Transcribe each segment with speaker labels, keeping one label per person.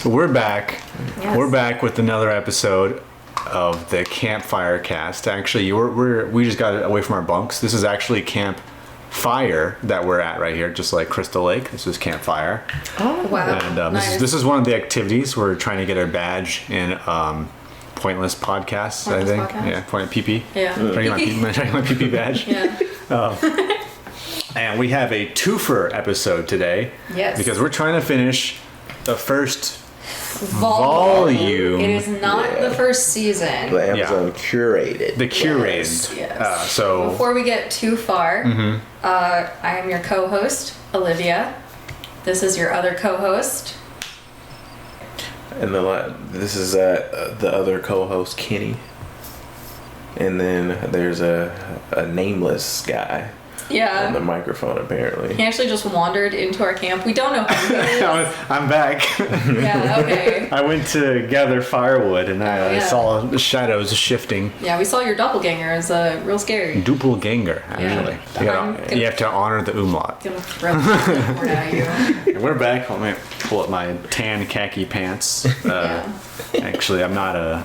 Speaker 1: We're back.
Speaker 2: Yes.
Speaker 1: We're back with another episode of the Campfire Cast. Actually, we just got away from our bunks. This is actually Campfire that we're at right here, just like Crystal Lake. This is Campfire.
Speaker 2: Oh, wow.
Speaker 1: And
Speaker 2: nice.
Speaker 1: this is one of the activities. We're trying to get our badge in Pointless Podcasts, I think.
Speaker 2: Podcast?
Speaker 1: Yeah, PP.
Speaker 2: Yeah.
Speaker 1: Trying to get my PP badge.
Speaker 2: Yeah.
Speaker 1: And we have a twofer episode today.
Speaker 2: Yes.
Speaker 1: Because we're trying to finish the first
Speaker 2: Volume. It is not the first season.
Speaker 3: The Amazon curated.
Speaker 1: The curated.
Speaker 2: Yes.
Speaker 1: So
Speaker 2: before we get too far, I am your co-host, Olivia. This is your other co-host.
Speaker 3: And this is the other co-host, Kenny. And then there's a nameless guy on the
Speaker 2: Yeah.
Speaker 3: microphone, apparently.
Speaker 2: He actually just wandered into our camp. We don't know who he is.
Speaker 1: I'm back.
Speaker 2: Yeah, okay.
Speaker 1: I went to gather firewood and I
Speaker 2: yeah.
Speaker 1: saw the shadows shifting.
Speaker 2: Yeah, we saw your doppelganger. It's real scary.
Speaker 1: Doppelganger, actually.
Speaker 2: Yeah.
Speaker 1: You have to honor the umlaut.
Speaker 2: Gonna throw the word at you.
Speaker 1: We're back. Let me pull up my tan khaki pants. Actually, I'm not a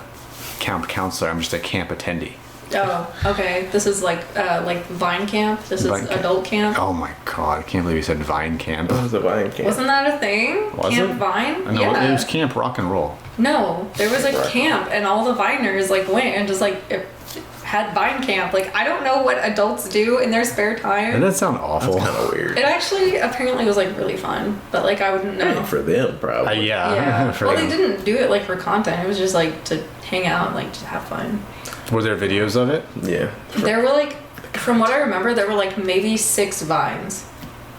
Speaker 1: camp counselor. I'm just a camp attendee.
Speaker 2: Oh, okay. This is like Vine Camp. This is
Speaker 1: Vine camp.
Speaker 2: adult camp.
Speaker 1: Oh my god, I can't believe you said Vine Camp.
Speaker 3: What was the Vine Camp?
Speaker 2: Wasn't that a thing?
Speaker 1: Was
Speaker 2: Camp
Speaker 1: it?
Speaker 2: Vine?
Speaker 1: No,
Speaker 2: Yeah.
Speaker 1: it was Camp Rock and Roll.
Speaker 2: No, there was a
Speaker 3: Right.
Speaker 2: camp, and all the Viners went and just had Vine Camp. I don't know what adults do in their spare
Speaker 1: Doesn't
Speaker 2: time.
Speaker 1: that sound awful?
Speaker 3: That's kind of weird.
Speaker 2: It actually apparently was really fun, but I wouldn't know.
Speaker 3: For them, probably.
Speaker 2: Yeah.
Speaker 1: for
Speaker 2: Well,
Speaker 1: them.
Speaker 2: they didn't do it for content. It was just to hang out and to have fun.
Speaker 1: Were there videos of it?
Speaker 3: Yeah.
Speaker 2: There were from what I remember, there were maybe 6 vines.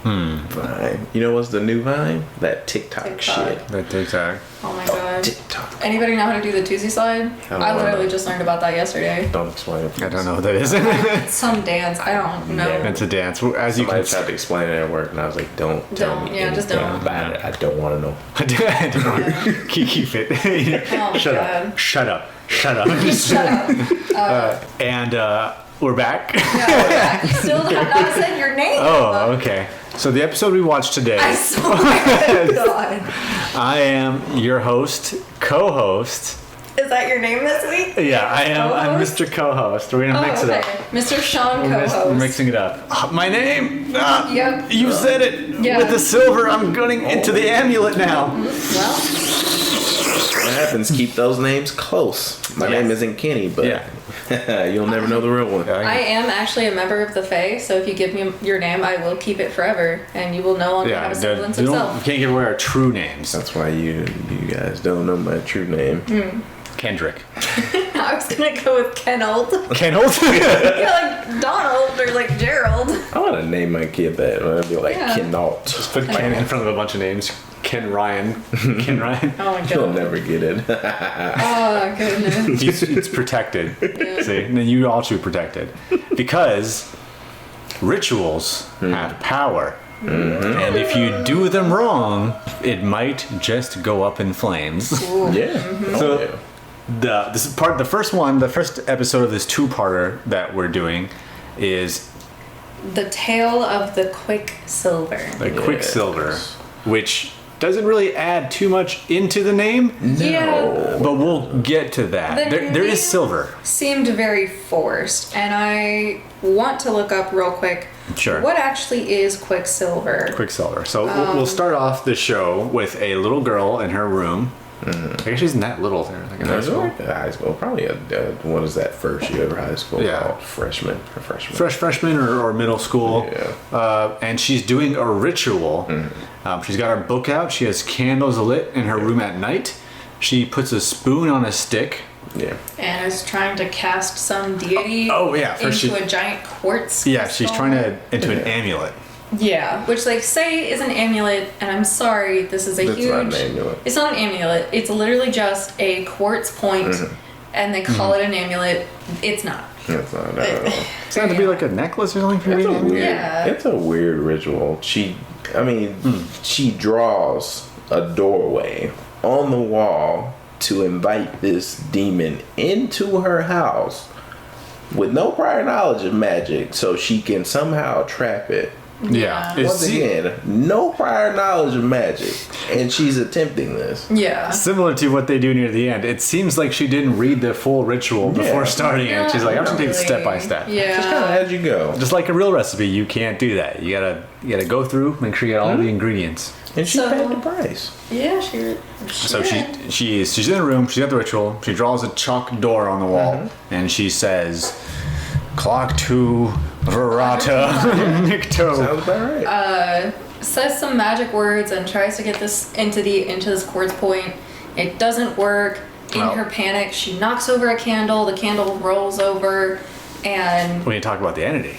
Speaker 3: Vine. You know what's the new Vine? That TikTok shit.
Speaker 1: That TikTok.
Speaker 2: Oh my god.
Speaker 3: TikTok.
Speaker 2: Anybody know how to do the Tuesday slide?
Speaker 3: don't
Speaker 2: I
Speaker 3: know.
Speaker 2: literally just learned about that yesterday.
Speaker 3: Don't explain it.
Speaker 1: I don't know what that is.
Speaker 2: Some dance. I don't know.
Speaker 3: Yeah.
Speaker 1: It's a dance. As you
Speaker 3: Somebody
Speaker 1: can
Speaker 3: tried to explain it at work, and I was like, don't tell
Speaker 2: Don't.
Speaker 3: me
Speaker 2: Yeah, just
Speaker 3: anything
Speaker 2: don't.
Speaker 3: about it. I don't want to know.
Speaker 1: I don't keep it.
Speaker 2: Oh my
Speaker 1: Shut
Speaker 2: god.
Speaker 1: up. Shut up. Shut up.
Speaker 2: Shut up.
Speaker 1: And we're back.
Speaker 2: Yeah, you still have not said your name.
Speaker 1: Oh, okay. So the episode we watched today,
Speaker 2: I swear to God.
Speaker 1: I am your host, co-host.
Speaker 2: Is that your name this week?
Speaker 1: Yeah, I am. I'm
Speaker 2: Co-host?
Speaker 1: Mr. Co-host. We're gonna mix it up.
Speaker 2: Mr. Sean
Speaker 1: We're
Speaker 2: co-host.
Speaker 1: mixing it up. My name.
Speaker 2: Yep.
Speaker 1: You said it.
Speaker 2: Yeah.
Speaker 1: With the silver, I'm going into the amulet now.
Speaker 2: Well,
Speaker 3: What happens? Keep those names close. My name isn't Kenny, but you'll never know the real one.
Speaker 2: I am actually a member of the Fae, so if you give me your name, I will keep it forever, and you will no longer have a semblance of
Speaker 1: we
Speaker 2: self.
Speaker 1: can't give away our true names.
Speaker 3: That's why you guys don't know my true name.
Speaker 1: Kendrick.
Speaker 2: I was gonna go with Kenold.
Speaker 1: Kenold?
Speaker 2: Yeah, like Donald or Gerald.
Speaker 3: I want to name my kid that. I'd be like
Speaker 2: Yeah.
Speaker 3: Kennault.
Speaker 1: Just put Ken in front of a bunch of names. Ken Ryan. Ken Ryan.
Speaker 2: Oh my
Speaker 3: You'll
Speaker 2: god.
Speaker 3: never get it.
Speaker 2: Oh goodness.
Speaker 1: It's protected. See, and then you all should be protected. Because rituals have power. And if you do them wrong, it might just go up in flames.
Speaker 3: Yeah.
Speaker 1: So-
Speaker 3: Oh, yeah.
Speaker 1: The first episode of this two-parter that we're doing is
Speaker 2: The Tale of the Quicksilver.
Speaker 1: the Quicksilver, which doesn't really add too much into the name,
Speaker 2: Yeah.
Speaker 1: but we'll get to that.
Speaker 2: The
Speaker 1: There is
Speaker 2: name
Speaker 1: silver.
Speaker 2: Seemed very forced, and I want to look up real quick.
Speaker 1: Sure.
Speaker 2: What actually is Quicksilver?
Speaker 1: Quicksilver. So we'll start off the show with a little girl in her room. I guess she isn't that little there. Like in high
Speaker 3: That's
Speaker 1: school.
Speaker 3: like high school. Probably what is that first year of high school?
Speaker 1: Yeah.
Speaker 3: Called? Freshman. A freshman.
Speaker 1: Freshman or middle school.
Speaker 3: Yeah.
Speaker 1: And she's doing a ritual. She's got her book out. She has candles lit in her room at night. She puts a spoon on a stick.
Speaker 3: Yeah.
Speaker 2: And is trying to cast some deity
Speaker 1: Oh, yeah, first
Speaker 2: into
Speaker 1: she-
Speaker 2: a giant quartz.
Speaker 1: Yeah, she's
Speaker 2: crystal.
Speaker 1: trying to into an amulet.
Speaker 2: Yeah, which say is an amulet, and I'm sorry, this is a
Speaker 3: That's
Speaker 2: huge.
Speaker 3: not an amulet.
Speaker 2: It's not an amulet. It's literally just a quartz point, and they call it an amulet. It's not.
Speaker 3: That's not at all.
Speaker 1: It's got to be like a necklace or something for
Speaker 3: It's
Speaker 1: you.
Speaker 3: a weird.
Speaker 2: Yeah.
Speaker 3: It's a weird ritual. She draws a doorway on the wall to invite this demon into her house with no prior knowledge of magic, so she can somehow trap it
Speaker 1: Yeah.
Speaker 3: Once again, no prior knowledge of magic, and she's attempting this.
Speaker 2: Yeah.
Speaker 1: Similar to what they do near the end. It seems like she didn't read the full ritual before starting it. She's like, I'm just gonna take it step by step.
Speaker 2: Yeah.
Speaker 3: Just kind of as you go.
Speaker 1: Just like a real recipe, you can't do that. You gotta go through, make sure you get all the ingredients.
Speaker 3: And she paid the price.
Speaker 2: Yeah, she
Speaker 1: So she's in the room, she's got the ritual, she draws a chalk door on the wall, and she says, Clock to Verata Nikto.
Speaker 3: Sounds about right.
Speaker 2: says some magic words and tries to get this into this quartz point. It doesn't work. In her panic, she knocks over a candle. The candle rolls over, and
Speaker 1: When you talk about the entity.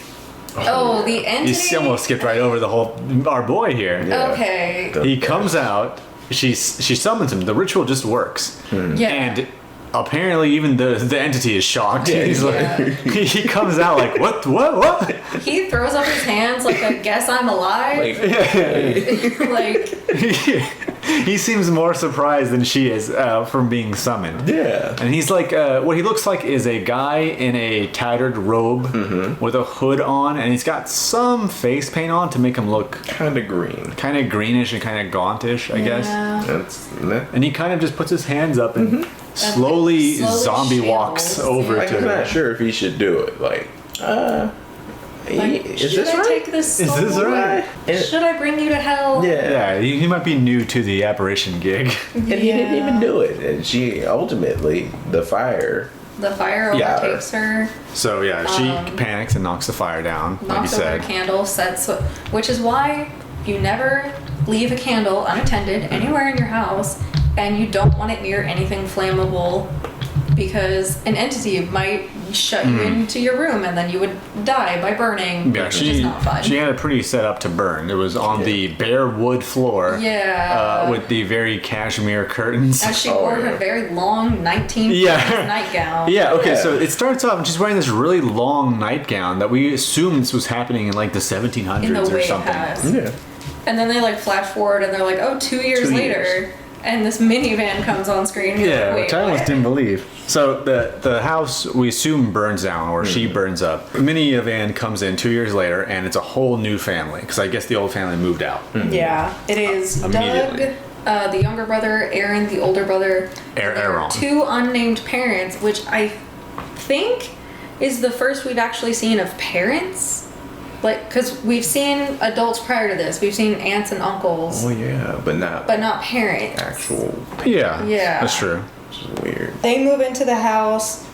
Speaker 2: the entity.
Speaker 1: You almost skipped right over our boy here.
Speaker 3: Yeah.
Speaker 2: Okay.
Speaker 1: He comes out, she summons him. The ritual just works.
Speaker 2: Yeah.
Speaker 1: And apparently even the entity is shocked. He's like, he comes out like, what?
Speaker 2: He throws up his hands like a guess I'm alive. Like
Speaker 1: He seems more surprised than she is from being summoned.
Speaker 3: Yeah.
Speaker 1: And he's like, what he looks like is a guy in a tattered robe with a hood on, and he's got some face paint on to make him look
Speaker 3: Kind of green.
Speaker 1: kind of greenish and kind of gauntish, I guess.
Speaker 3: That's
Speaker 1: And he kind of just puts his hands up and slowly zombie
Speaker 2: shambles.
Speaker 1: walks over
Speaker 3: like,
Speaker 1: to
Speaker 3: I'm
Speaker 1: her.
Speaker 3: not sure if he should do it. Like, is
Speaker 2: should
Speaker 3: this
Speaker 2: I
Speaker 3: right?
Speaker 2: take this?
Speaker 1: Is this
Speaker 2: soul?
Speaker 1: right?
Speaker 2: Should I bring you to hell?
Speaker 1: Yeah, he might be new to the apparition gig.
Speaker 3: And he didn't even do it. And she ultimately, the fire.
Speaker 2: The fire overtakes her.
Speaker 1: So yeah, she panics and knocks the fire down, like you
Speaker 2: Knocks over
Speaker 1: said.
Speaker 2: a candle, which is why you never leave a candle unattended anywhere in your house, and you don't want it near anything flammable, because an entity might shut you into your room and then you would die by burning,
Speaker 1: Yeah,
Speaker 2: which is not fun.
Speaker 1: she had it pretty set up to burn. It was on the bare wood floor.
Speaker 2: Yeah.
Speaker 1: With the very cashmere curtains.
Speaker 2: As she wore her very long 19 nightgown.
Speaker 1: Yeah, okay, so it starts off and she's wearing this really long nightgown that we assume this was happening in like the 1700s
Speaker 2: In the
Speaker 1: or
Speaker 2: way
Speaker 1: something.
Speaker 2: past.
Speaker 3: Yeah.
Speaker 2: And then they like flash forward and they're like, oh, 2 years
Speaker 3: 2
Speaker 2: later.
Speaker 3: years.
Speaker 2: And this minivan comes on screen. And you're
Speaker 1: Yeah,
Speaker 2: like, wait,
Speaker 1: which I almost
Speaker 2: what?
Speaker 1: didn't believe. So the house we assume burns down, or she burns up. A minivan comes in 2 years later, and it's a whole new family because I guess the old family moved out.
Speaker 2: Yeah, it is
Speaker 1: Immediately.
Speaker 2: Doug, the younger brother, Aaron, the older brother.
Speaker 1: Aaron.
Speaker 2: Two unnamed parents, which I think is the first we've actually seen of parents. Like, because we've seen adults prior to this. We've seen aunts and uncles,
Speaker 3: Oh, yeah. But not
Speaker 2: parents.
Speaker 3: actual.
Speaker 1: Yeah,
Speaker 2: Yeah.
Speaker 1: that's true.
Speaker 3: Which is weird.
Speaker 2: They move into the house.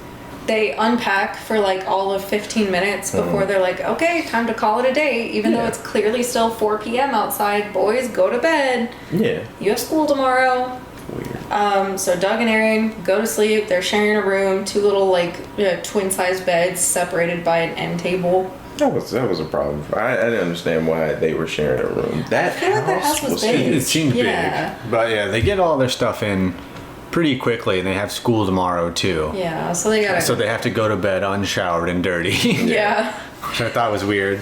Speaker 2: They unpack for like all of 15 minutes before they're like, okay, time to call it a day. Even though
Speaker 3: Yeah.
Speaker 2: it's clearly still 4 p.m. outside. Boys, go to bed.
Speaker 3: Yeah.
Speaker 2: You have school tomorrow.
Speaker 3: Weird.
Speaker 2: So Doug and Aaron go to sleep. They're sharing a room, two little like twin-sized beds separated by an end table.
Speaker 3: That was a problem. I didn't understand why they were sharing a room. That
Speaker 2: feel like that house was big.
Speaker 1: It seemed
Speaker 2: Yeah.
Speaker 1: big, but yeah, they get all their stuff in pretty quickly, and they have school tomorrow too.
Speaker 2: Yeah, so they gotta.
Speaker 1: So they have to go to bed unshowered and dirty,
Speaker 2: yeah.
Speaker 1: which I thought was weird.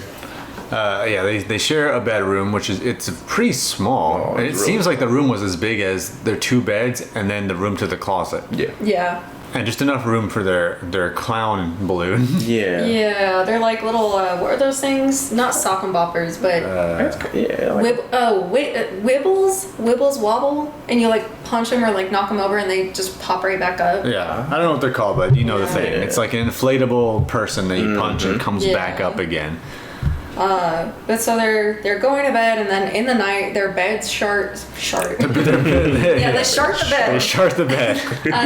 Speaker 1: They share a bedroom, which it's pretty small.
Speaker 3: Oh,
Speaker 1: And it
Speaker 3: it's really
Speaker 1: seems like the room was as big as their 2 beds, and then the room to the closet,
Speaker 3: Yeah.
Speaker 2: Yeah.
Speaker 1: and just enough room for their clown balloon.
Speaker 3: Yeah.
Speaker 2: Yeah, they're like little, what are those things? Not sock and boppers, but
Speaker 3: Yeah. Like,
Speaker 2: wibbles wobble, and you like punch them or like knock them over and they just pop right back up.
Speaker 1: Yeah, I don't know what they're called, but you know the thing.
Speaker 3: Yeah.
Speaker 1: It's like an inflatable person that you punch and it comes
Speaker 2: Yeah.
Speaker 1: back up again.
Speaker 2: But so they're going to bed, and then in the night their beds shart. Yeah, they shart the bed.
Speaker 1: They shart the bed.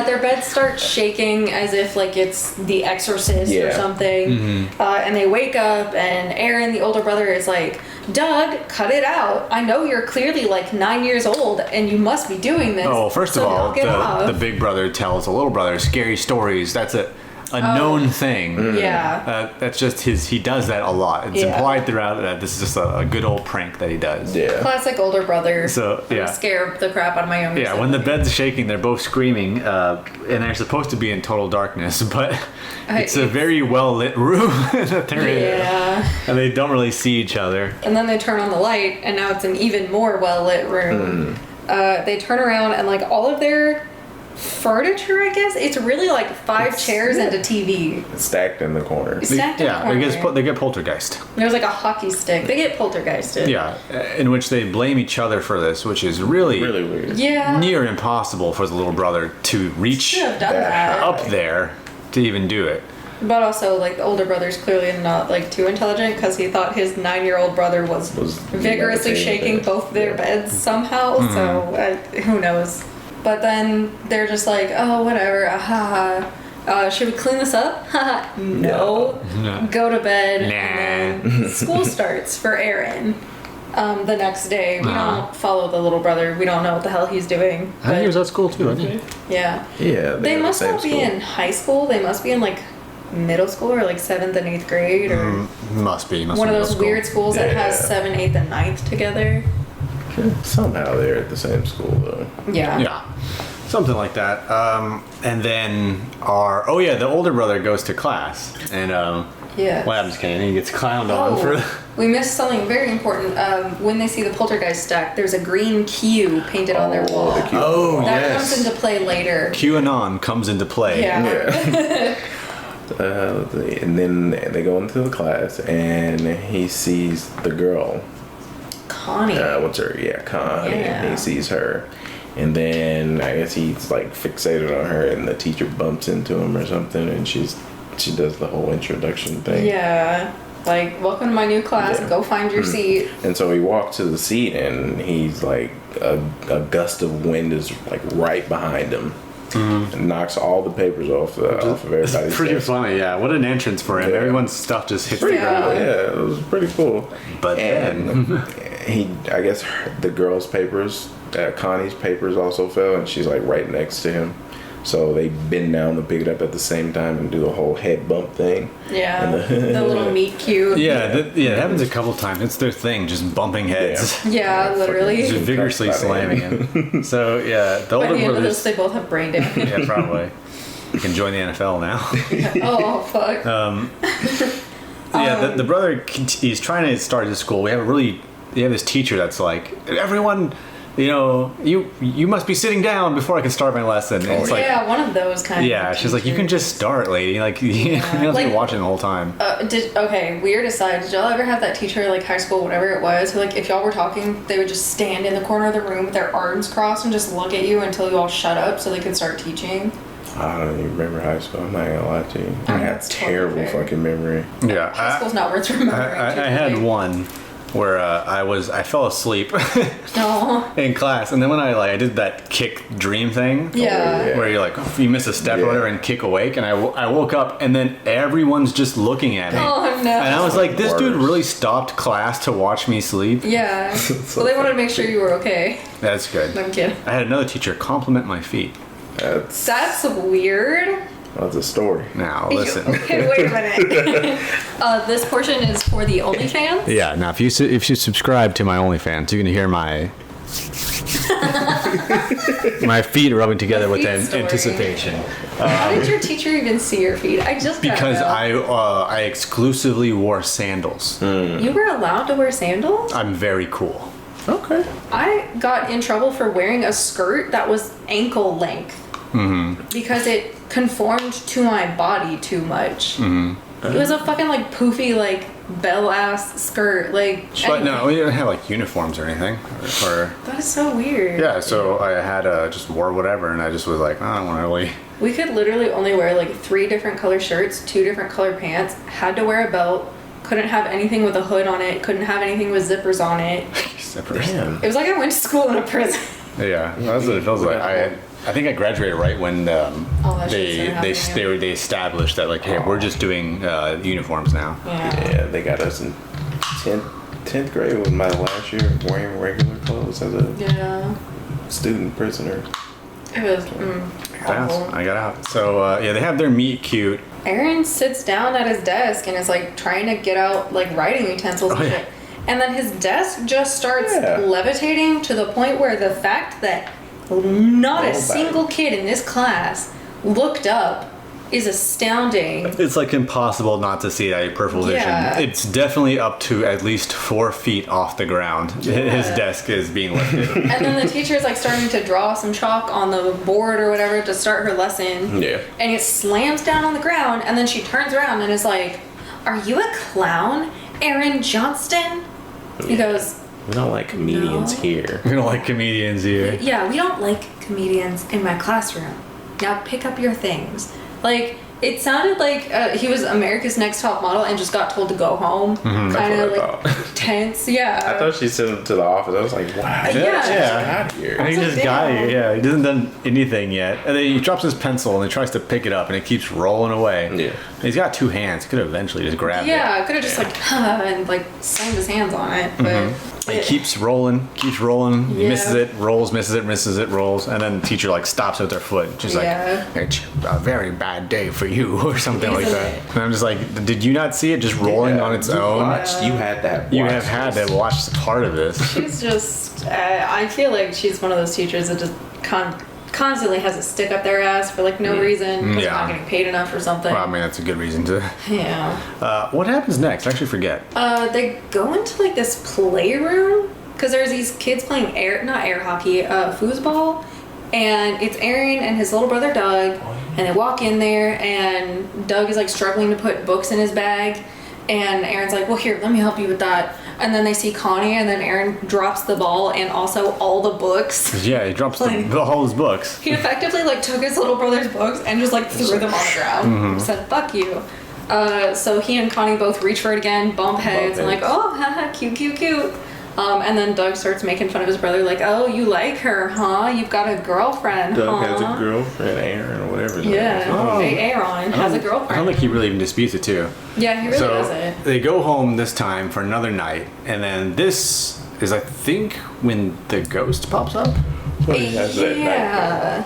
Speaker 2: Their bed starts shaking as if like it's The Exorcist or
Speaker 3: Yeah.
Speaker 2: something. And they wake up, and Aaron, the older brother, is like, Doug, cut it out. I know you're clearly like 9 years old, and you must be doing this.
Speaker 1: Oh, first
Speaker 2: so
Speaker 1: of all,
Speaker 2: knock it off."
Speaker 1: the big brother tells the little brother scary stories. That's a known thing.
Speaker 2: Yeah.
Speaker 1: That's just he does that a lot. It's
Speaker 2: Yeah.
Speaker 1: implied throughout that this is just a good old prank that he does.
Speaker 3: yeah.
Speaker 2: Classic older brother.
Speaker 1: So, yeah.
Speaker 2: Scare the crap out of my younger
Speaker 1: Yeah, when the
Speaker 2: sibling.
Speaker 1: bed's shaking, they're both screaming, and they're supposed to be in total darkness, but it's a very well lit room that they're in,
Speaker 2: Yeah.
Speaker 1: and they don't really see each other.
Speaker 2: And then they turn on the light, and now it's an even more well lit room. They turn around, and like all of their furniture, I guess. It's really like 5 chairs and a TV.
Speaker 3: Stacked in the corner.
Speaker 2: Stacked in the corner.
Speaker 1: They get poltergeist.
Speaker 2: There's like a hockey stick. They get poltergeisted.
Speaker 1: Yeah, in which they blame each other for this, which is really
Speaker 3: weird.
Speaker 2: Yeah.
Speaker 1: near impossible for the little brother to reach
Speaker 2: Should have done that.
Speaker 1: up there to even do it.
Speaker 2: But also, like, the older brother's clearly not, like, too intelligent because he thought his 9-year-old brother was vigorously shaking both their beds somehow. So, who knows? But then they're just like, oh, whatever. Should we clean this up? No. Go to bed. And then school starts for Aaron the next day. We don't follow the little brother. We don't know what the hell he's doing.
Speaker 1: I think he was at school too, wasn't he?
Speaker 2: Yeah.
Speaker 3: Yeah.
Speaker 2: They must not be in high school. They must be in, like, middle school or like 7th and 8th grade or
Speaker 1: must be
Speaker 2: one of those weird schools that has 7th, 8th, and 9th together.
Speaker 3: Somehow they're at the same school though.
Speaker 1: Yeah, something like that. And then the older brother goes to class, and what happens, Kenny? He gets clowned on for.
Speaker 2: We missed something very important. When they see the poltergeist stack, there's a green Q painted on their wall. That comes into play later.
Speaker 1: QAnon comes into play.
Speaker 2: Yeah.
Speaker 3: And then they go into the class, and he sees the girl.
Speaker 2: Connie.
Speaker 3: What's her? Yeah, Connie. Yeah. And he sees her. And then I guess he's like fixated on her, and the teacher bumps into him or something, and she does the whole introduction thing.
Speaker 2: Yeah. Like, welcome to my new class, go find your seat.
Speaker 3: And so he walks to the seat, and he's like, a gust of wind is like right behind him. And knocks all the papers off of everybody's
Speaker 1: It's pretty
Speaker 3: desk.
Speaker 1: funny, yeah. What an entrance for him. Everyone's stuff just hits the
Speaker 3: Pretty
Speaker 1: ground.
Speaker 3: cool, yeah, it was pretty cool.
Speaker 1: But then
Speaker 3: I guess the girl's papers, Connie's papers also fell, and she's like right next to him. So they bend down to pick it up at the same time and do the whole head bump thing.
Speaker 2: Yeah, the little meet cute.
Speaker 1: it happens a couple times. It's their thing, just bumping heads.
Speaker 2: Yeah, literally.
Speaker 1: Just vigorously slamming him. So yeah, the older
Speaker 2: By the end of
Speaker 1: brothers.
Speaker 2: this, they both have brain damage.
Speaker 1: Yeah, probably. You can join the NFL now.
Speaker 2: Oh, fuck.
Speaker 1: The brother, he's trying to start his school. We have this teacher that's like, everyone, you must be sitting down before I can start my lesson. And it's like,
Speaker 2: one of those kind of
Speaker 1: yeah, she's like, you can just start, lady. Like, you don't have to be watching the whole time.
Speaker 2: Weird aside, did y'all ever have that teacher, like high school, whatever it was, who, like, if y'all were talking, they would just stand in the corner of the room with their arms crossed and just look at you until you all shut up so they could start teaching?
Speaker 3: I don't even remember high school. I'm not gonna lie to you. I got terrible fucking memory.
Speaker 1: Yeah,
Speaker 2: high school's not worth remembering.
Speaker 1: I had one where I fell asleep in class, and then when I did that kick dream thing, where you're like, you miss a step or whatever and kick awake, and I woke up, and then everyone's just looking at me.
Speaker 2: Oh no!
Speaker 1: And I was like, this dude really stopped class to watch me sleep.
Speaker 2: Yeah. So they wanted to make sure you were okay.
Speaker 1: That's good.
Speaker 2: I'm kidding.
Speaker 1: I had another teacher compliment my feet.
Speaker 2: That's weird.
Speaker 3: That's a story.
Speaker 1: Now listen.
Speaker 2: Okay, wait a minute. This portion is for the OnlyFans.
Speaker 1: Yeah. Now, if you subscribe to my OnlyFans, you can hear my my feet rubbing together with anticipation.
Speaker 2: How did your teacher even see your feet?
Speaker 1: Because I exclusively wore sandals.
Speaker 2: You were allowed to wear sandals?
Speaker 1: I'm very cool.
Speaker 3: Okay.
Speaker 2: I got in trouble for wearing a skirt that was ankle length. Because it conformed to my body too much. It was a fucking like poofy like bell ass skirt like.
Speaker 1: But no, we didn't have like uniforms or anything.
Speaker 2: That is so weird.
Speaker 1: Yeah, so I had just wore whatever, and I just was like, I don't want to really.
Speaker 2: We could literally only wear like 3 different color shirts, 2 different color pants. Had to wear a belt. Couldn't have anything with a hood on it. Couldn't have anything with zippers on it.
Speaker 1: Zippers.
Speaker 3: Damn.
Speaker 2: It was like I went to school in a prison.
Speaker 1: Yeah, that's what it feels like. I think I graduated right when they established that like, hey, we're just doing uniforms now.
Speaker 3: Yeah, they got us in 10th grade was my last year wearing regular clothes as a student prisoner.
Speaker 2: It was
Speaker 1: I got out. So they have their meet cute.
Speaker 2: Aaron sits down at his desk and is like trying to get out like writing utensils and shit. And then his desk just starts levitating to the point where the fact that not a single kid in this class looked up is astounding.
Speaker 1: It's like impossible not to see it at your peripheral vision.
Speaker 2: Yeah.
Speaker 1: It's definitely up to at least 4 feet off the ground. His desk is being lifted.
Speaker 2: And then the teacher's like starting to draw some chalk on the board or whatever to start her lesson.
Speaker 3: Yeah.
Speaker 2: And it slams down on the ground, and then she turns around and is like, "Are you a clown, Aaron Johnston?" He goes,
Speaker 3: We don't like comedians
Speaker 2: No.
Speaker 3: here.
Speaker 1: We don't like comedians here.
Speaker 2: "Yeah, we don't like comedians in my classroom. Now pick up your things." Like, it sounded like he was America's Next Top Model and just got told to go home. Kind of
Speaker 3: That's what I
Speaker 2: like tense. Yeah.
Speaker 3: I thought she sent him to the office. I was like, wow.
Speaker 2: Yeah.
Speaker 3: Out here.
Speaker 1: And he
Speaker 2: Also,
Speaker 1: just got
Speaker 2: damn.
Speaker 1: it. Yeah, he hasn't done anything yet. And then he drops his pencil and he tries to pick it up and it keeps rolling away.
Speaker 3: Yeah.
Speaker 1: He's got 2 hands. He could have eventually just grabbed it.
Speaker 2: Yeah, could have just like and like slammed his hands on it, but
Speaker 1: He keeps rolling. He
Speaker 2: Yeah.
Speaker 1: misses it, rolls, misses it, rolls. And then the teacher like stops with their foot. She's
Speaker 2: Yeah.
Speaker 1: like, "It's a very bad day for you," or something like
Speaker 2: Isn't
Speaker 1: that.
Speaker 2: it?
Speaker 1: And I'm just like, did you not see it just rolling
Speaker 3: Yeah,
Speaker 1: on its
Speaker 3: you
Speaker 1: own?
Speaker 3: watched- You had to have
Speaker 1: You
Speaker 3: watched
Speaker 1: have had
Speaker 3: this.
Speaker 1: to watch part of this.
Speaker 2: she's just. I feel like she's one of those teachers that just constantly has a stick up their ass for like no reason because they're
Speaker 1: Yeah.
Speaker 2: not getting paid enough or something.
Speaker 1: Well, I mean, that's a good reason to.
Speaker 2: Yeah.
Speaker 1: What happens next? I actually forget.
Speaker 2: They go into like this playroom because there's these kids playing not air hockey, foosball, and it's Aaron and his little brother Doug, and they walk in there, and Doug is like struggling to put books in his bag, and Aaron's like, "Well, here, let me help you with that." And then they see Connie, and then Aaron drops the ball and also all the books.
Speaker 1: Yeah, he drops
Speaker 2: Like-
Speaker 1: all his books.
Speaker 2: He effectively like took his little brother's books and just like threw them on the ground. Said, "Fuck you." So he and Connie both reach for it again, bump heads, and like,
Speaker 3: heads.
Speaker 2: "Oh, haha, cute, cute, cute." And then Doug starts making fun of his brother, like, "Oh, you like her, huh? You've got a girlfriend,
Speaker 3: Doug
Speaker 2: huh?"
Speaker 3: has a girlfriend, Aaron, or whatever. his name
Speaker 2: Yeah,
Speaker 3: is.
Speaker 1: Oh.
Speaker 2: Aaron has a
Speaker 1: I
Speaker 2: girlfriend.
Speaker 1: don't think he really even disputes it too.
Speaker 2: Yeah, he really
Speaker 1: So
Speaker 2: doesn't.
Speaker 1: they go home this time for another night, and then this is, I think, when the ghost pops up.
Speaker 3: What he has that
Speaker 2: Yeah.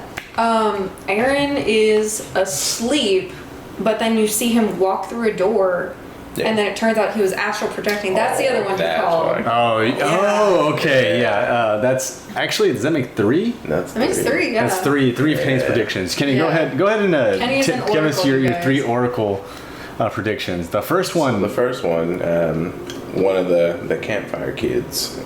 Speaker 2: Aaron is asleep, but then you see him walk through a door,
Speaker 3: Yeah.
Speaker 2: and then it turns out he was astral projecting. That's the other one he
Speaker 3: That's
Speaker 2: called.
Speaker 3: why.
Speaker 1: Oh, okay, yeah. That's actually, does that make 3?
Speaker 3: That's
Speaker 2: That makes 3, yeah.
Speaker 1: That's three of Kenny's predictions. Kenny, go
Speaker 2: Yeah.
Speaker 1: ahead and
Speaker 2: Kenny is an
Speaker 1: give us
Speaker 2: oracle,
Speaker 1: your
Speaker 2: you guys.
Speaker 1: 3 oracle predictions. The first one.
Speaker 3: The first one of the Campfire kids,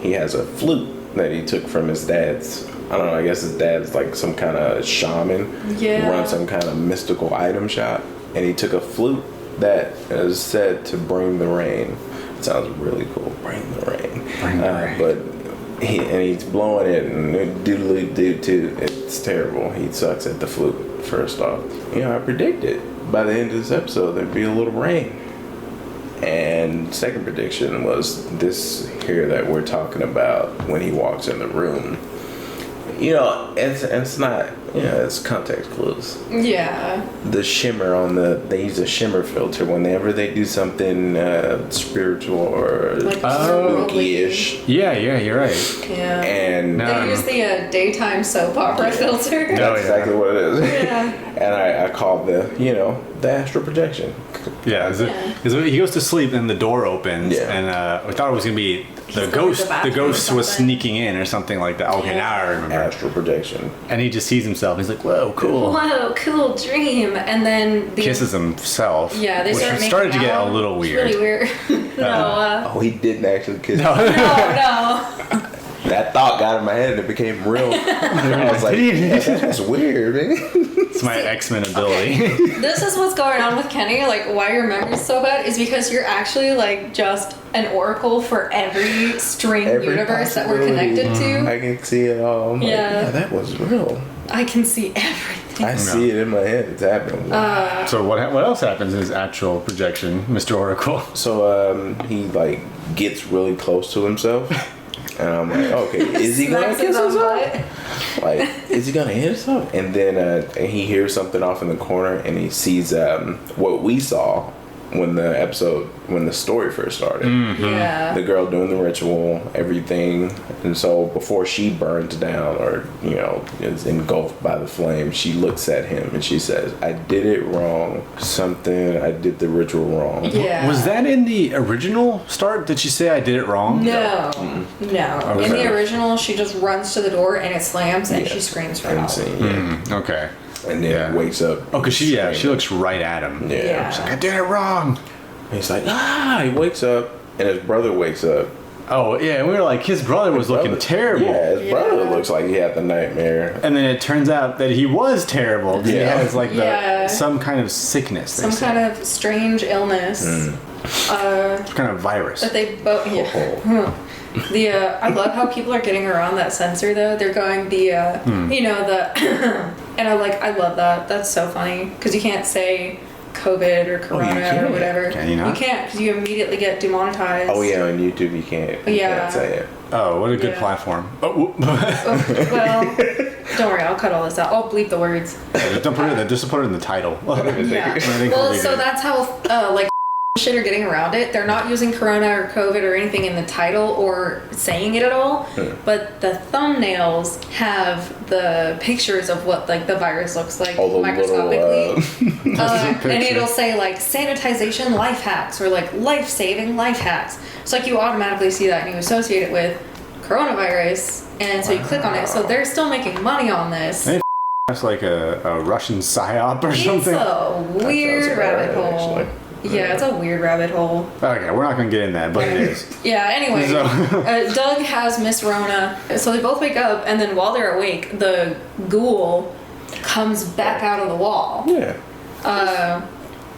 Speaker 3: he has a flute that he took from his dad's. I don't know. I guess his dad's like some kind of shaman.
Speaker 2: Yeah.
Speaker 3: Runs some kind of mystical item shop, and he took a flute that is said to bring the rain. It sounds really cool. Bring the rain.
Speaker 1: Bring the rain.
Speaker 3: But he's blowing it, and doodly doo too. It's terrible. He sucks at the flute. First off, I predicted by the end of this episode there'd be a little rain. And second prediction was this here that we're talking about when he walks in the room. It's not, it's context clues.
Speaker 2: Yeah.
Speaker 3: The shimmer they use a shimmer filter whenever they do something spiritual or
Speaker 2: Like
Speaker 3: spooky-ish.
Speaker 1: Yeah, you're right.
Speaker 2: Yeah.
Speaker 3: And
Speaker 1: No.
Speaker 2: They use the daytime soap opera filter.
Speaker 1: No.
Speaker 3: that's exactly what it is.
Speaker 2: Yeah.
Speaker 3: And I called the astral projection.
Speaker 1: Yeah, because he goes to sleep and the door opens,
Speaker 3: Yeah.
Speaker 1: and we thought it was gonna be the
Speaker 2: going to
Speaker 1: ghost.
Speaker 2: the
Speaker 1: The
Speaker 2: bathroom
Speaker 1: ghost
Speaker 2: or
Speaker 1: was
Speaker 2: something.
Speaker 1: sneaking in or something like that. Okay,
Speaker 2: Yeah.
Speaker 1: now I remember.
Speaker 3: Astral projection.
Speaker 1: And he just sees himself. He's like, "Whoa, cool!"
Speaker 2: Whoa, cool dream. And then the
Speaker 1: Kisses himself.
Speaker 2: Yeah, they
Speaker 1: which
Speaker 2: start making
Speaker 1: started to get a
Speaker 2: out.
Speaker 1: little
Speaker 2: It's
Speaker 1: weird.
Speaker 2: really weird. No,
Speaker 3: Oh, he didn't actually kiss.
Speaker 2: no.
Speaker 3: That thought got in my head and it became real. I was like, yeah, that's weird, man.
Speaker 1: It's my X-Men ability.
Speaker 2: This is what's going on with Kenny. Like, why your memory's so bad is because you're actually like just an oracle for every string
Speaker 3: Every
Speaker 2: universe that we're
Speaker 3: possibility.
Speaker 2: connected to.
Speaker 3: I can see it all. I'm like,
Speaker 2: Yeah.
Speaker 3: yeah, that was real.
Speaker 2: I can see everything.
Speaker 3: I see it in my head. It's happening.
Speaker 1: So what else happens in his actual projection, Mr. Oracle?
Speaker 3: So he like gets really close to himself. And I'm like, okay, is he gonna
Speaker 2: Smacks his
Speaker 3: kiss
Speaker 2: own
Speaker 3: himself?
Speaker 2: butt.
Speaker 3: Like, is he gonna hit himself? And then he hears something off in the corner, and he sees what we saw when the story first started.
Speaker 2: Yeah.
Speaker 3: The girl doing the ritual, everything. And so before she burns down or, is engulfed by the flame, she looks at him and she says, I did it wrong. I did the ritual wrong.
Speaker 2: Yeah.
Speaker 1: Was that in the original start? Did she say I did it wrong?
Speaker 2: No. No. In
Speaker 3: Okay.
Speaker 2: the original, she just runs to the door and it slams and
Speaker 3: Yeah.
Speaker 2: she screams for
Speaker 3: And
Speaker 2: help.
Speaker 3: see, yeah.
Speaker 1: Okay.
Speaker 3: And then wakes up.
Speaker 1: Oh, because she looks right at him.
Speaker 3: Yeah.
Speaker 1: She's like, I did it wrong.
Speaker 3: And he's like, he wakes up, and his brother wakes up.
Speaker 1: Oh, yeah, and we were like, his brother was looking terrible.
Speaker 3: Yeah, his brother looks like he had the nightmare.
Speaker 1: And then it turns out that he was terrible. Because he has, like, some kind of sickness.
Speaker 2: Some kind of strange illness.
Speaker 1: Some kind of virus.
Speaker 2: That they both... I love how people are getting around that censor, though. They're going you know, the... and I love that. That's so funny. Because you can't say... COVID or Corona or whatever.
Speaker 1: Can you not?
Speaker 2: You can't, because you immediately get demonetized.
Speaker 3: Oh yeah, on YouTube you can't. You can't say it.
Speaker 1: Oh, what a good platform. Oh,
Speaker 2: well, don't worry, I'll cut all this out. I'll bleep the words.
Speaker 1: Don't put it. Just put it in the title.
Speaker 2: Yeah. Well, so that's how shit are getting around it. They're not using Corona or COVID or anything in the title or saying it at all, but the thumbnails have the pictures of what the virus looks like microscopically. And it'll say sanitization life hacks or life-saving life hacks. So you automatically see that and you associate it with coronavirus, and so you click on it. So they're still making money on this.
Speaker 1: That's like a Russian psyop or something.
Speaker 2: It's a weird rabbit hole. Actually. Yeah, it's a weird rabbit hole.
Speaker 1: Okay, we're not going to get in that, but it is.
Speaker 2: Yeah, anyway, Doug has Miss Rona, so they both wake up, and then while they're awake, the ghoul comes back out of the wall.
Speaker 3: Yeah.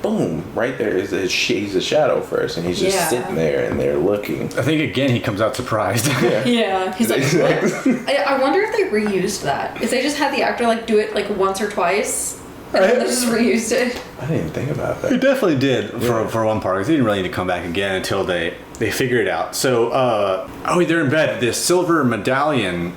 Speaker 3: Boom, right there he's a shadow first, and he's just sitting there, and they're looking.
Speaker 1: I think, again, he comes out surprised.
Speaker 2: Yeah, he's like, what? I wonder if they reused that. If they just had the actor, do it, once or twice. And then they just reused it.
Speaker 3: I didn't think about that.
Speaker 1: He definitely did for one part. He didn't really need to come back again until they figured it out. So, they're in bed. This silver medallion,